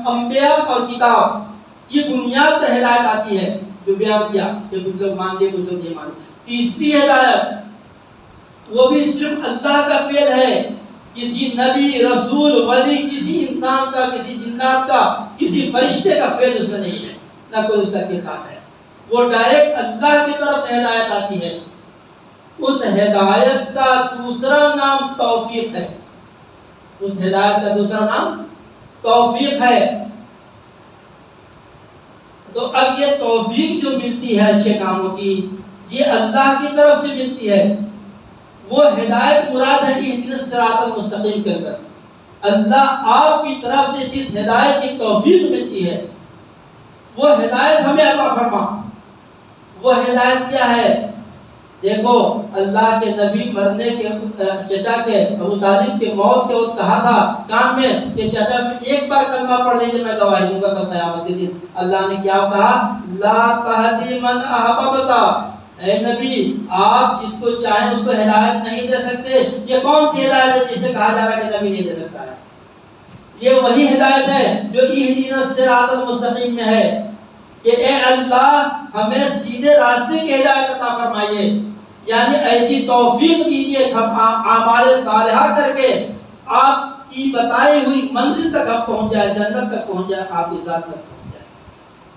انبیاء اور کتاب کی بنیاد پر ہدایت آتی ہے جو بیان کیا کہ کچھ لوگ مان لیے، کچھ لوگ یہ مان لیے۔ تیسری ہدایت وہ بھی صرف اللہ کا فعل ہے، کسی نبی، رسول، ولی، کسی انسان کا، کسی جنات کا، کسی فرشتے کا فعل اس میں نہیں ہے، نہ کوئی اس کا کردار ہے، وہ ڈائریکٹ اللہ کی طرف سے ہدایت آتی ہے۔ اس ہدایت کا دوسرا نام توفیق ہے، اس ہدایت کا دوسرا نام توفیق ہے۔ تو اب یہ توفیق جو ملتی ہے اچھے کاموں کی، یہ اللہ کی طرف سے ملتی ہے۔ وہ ہدایت مراد ہے کہ اہدنا الصراط المستقیم کے اندر اللہ آپ کی طرف سے جس ہدایت کی توفیق ملتی ہے وہ ہدایت ہمیں عطا فرما۔ وہ ہدایت کیا ہے؟ دیکھو اللہ کے نبی مرنے کے چچا کے ابو طالب کے موت کے وقت کہا تھا کان میں کہ چچا ایک بار کلمہ پڑھ لیجیے میں گواہی دوں گا کل قیامت کے دن۔ اللہ نے کیا کہا؟ لا تہدی من احببت، اے نبی آپ جس کو چاہیں اس کو ہدایت نہیں دے سکتے۔ یہ کون سی ہدایت ہے جس سے کہا جا رہا ہے کہ نبی نہیں دے سکتا ہے؟ یہ وہی ہدایت ہے جو اہدنا الصراط المستقیم میں ہے کہ اے اللہ ہمیں سیدھے راستے کی ہدایت عطا فرمائیے، یعنی ایسی توفیق دیجیے کہ ہم اعمال صالحہ کر کے آپ کی بتائی ہوئی منزل تک ہم پہنچ جائے، جنت تک پہنچ جائے، آپ کی ذات تک پہنچ جائے۔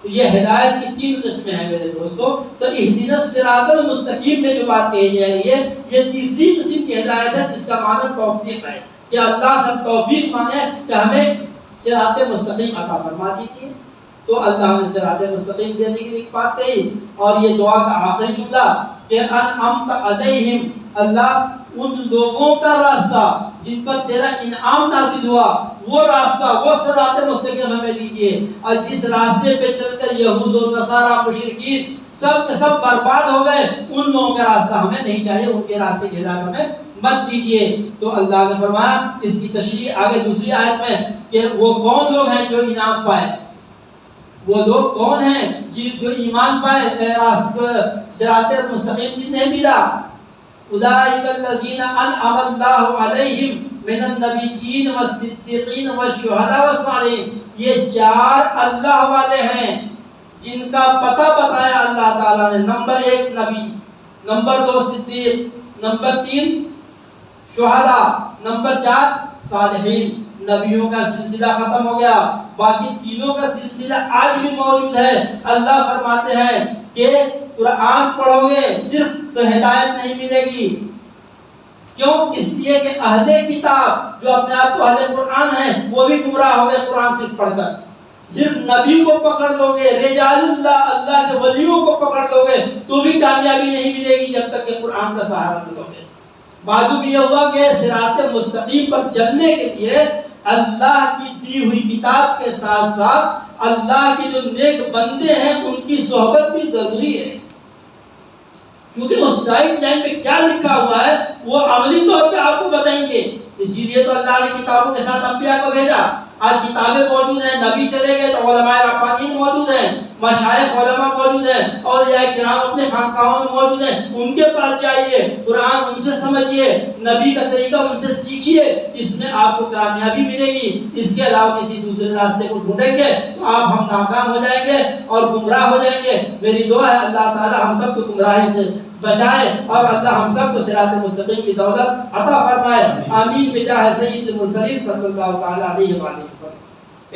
تو یہ ہدایت کی 3 قسمیں ہیں میرے دوستو۔ تو اہدنا الصراط المستقیم میں جو بات کہی جا رہی ہے یہ تیسری قسم کی ہدایت ہے جس کا معنی توفیق ہے کہ اللہ سے توفیق مانگے کہ ہمیں صراط مستقیم عطا فرما دیجیے۔ تو اللہ نے صراط مستقیم دینے کے لیے ایک بات کہی، اور یہ دعا کا آخری جملہ کہ انعمت علیہم، اللہ ان لوگوں کا راستہ جن پر تیرا انعام نازل ہوا وہ راستہ، وہ صراط مستقیم ہمیں دیجیے، اور جس راستے پہ چل کر یہود و نصارہ مشرکین سب کے سب برباد ہو گئے ان لوگوں کا راستہ ہمیں نہیں چاہیے، ان کے راستے کی ہدایت ہمیں مت دیجیے۔ تو اللہ نے فرمایا اس کی تشریح آگے دوسری آیت میں کہ وہ کون لوگ ہیں جو انعام پائے، وہ لوگ کون ہیں جو ایمان پائے، صراط مستقیم جنہیں ملا۔ اولئک الذین انعم اللہ علیہم من النبیین والصدیقین والشہداء والصالحین، یہ 4 اللہ والے ہیں جن کا پتہ بتایا اللہ تعالیٰ نے۔ نمبر 1 نبی، نمبر 2 صدیق، نمبر 3 شہداء، نمبر 4 صالحین۔ نبیوں کا سلسلہ ختم ہو گیا، باقی تینوں کا سلسلہ آج بھی موجود ہے۔ اللہ فرماتے ہیں کہ قرآن پڑھو گے صرف تو ہدایت نہیں ملے گی، کیوں؟ اس لیے کہ اہل کتاب جو اپنے آپ کو اہل قرآن ہیں وہ بھی گمراہ ہو گئے قرآن صرف پڑھ کر۔ صرف نبی کو پکڑ لو گے، رجال اللہ، اللہ کے ولیوں کو پکڑ لو گے تو بھی کامیابی جب تک کہ قرآن کا سہارا نہ لو گے۔ معلوم یہ ہوا کہ صراط مستقیم پر چلنے کے لیے اللہ کی دی ہوئی کتاب کے ساتھ ساتھ اللہ کے جو نیک بندے ہیں ان کی صحبت بھی ضروری ہے، کیونکہ اس گائیڈ لائن میں کیا لکھا ہوا ہے وہ عملی طور پہ آپ کو بتائیں گے۔ اسی لیے تو اللہ نے کتابوں کے ساتھ انبیاء کو بھیجا۔ آج کتابیں موجود ہیں، نبی چلے گئے تو علماء ربانیین موجود ہیں، مشائخ علماء موجود ہیں، اور یہ کرام اپنے خانقاہوں میں موجود ہیں، ان کے پاس جائیے، قرآن ان سے سمجھیے، نبی کا طریقہ ان سے سیکھیے، اس میں آپ کو کامیابی ملے گی۔ اس کے علاوہ کسی دوسرے راستے کو ڈھونڈیں گے تو آپ ہم ناکام ہو جائیں گے اور گمراہ ہو جائیں گے۔ میری دعا ہے اللہ تعالی ہم سب کو گمراہی سے بچائے اور اللہ ہم سب کو صراط مستقیم کی دولت عطا فرمائے۔ آمین بجاہ سید المرسلین صلی اللہ تعالی علیہ وآلہ وسلم۔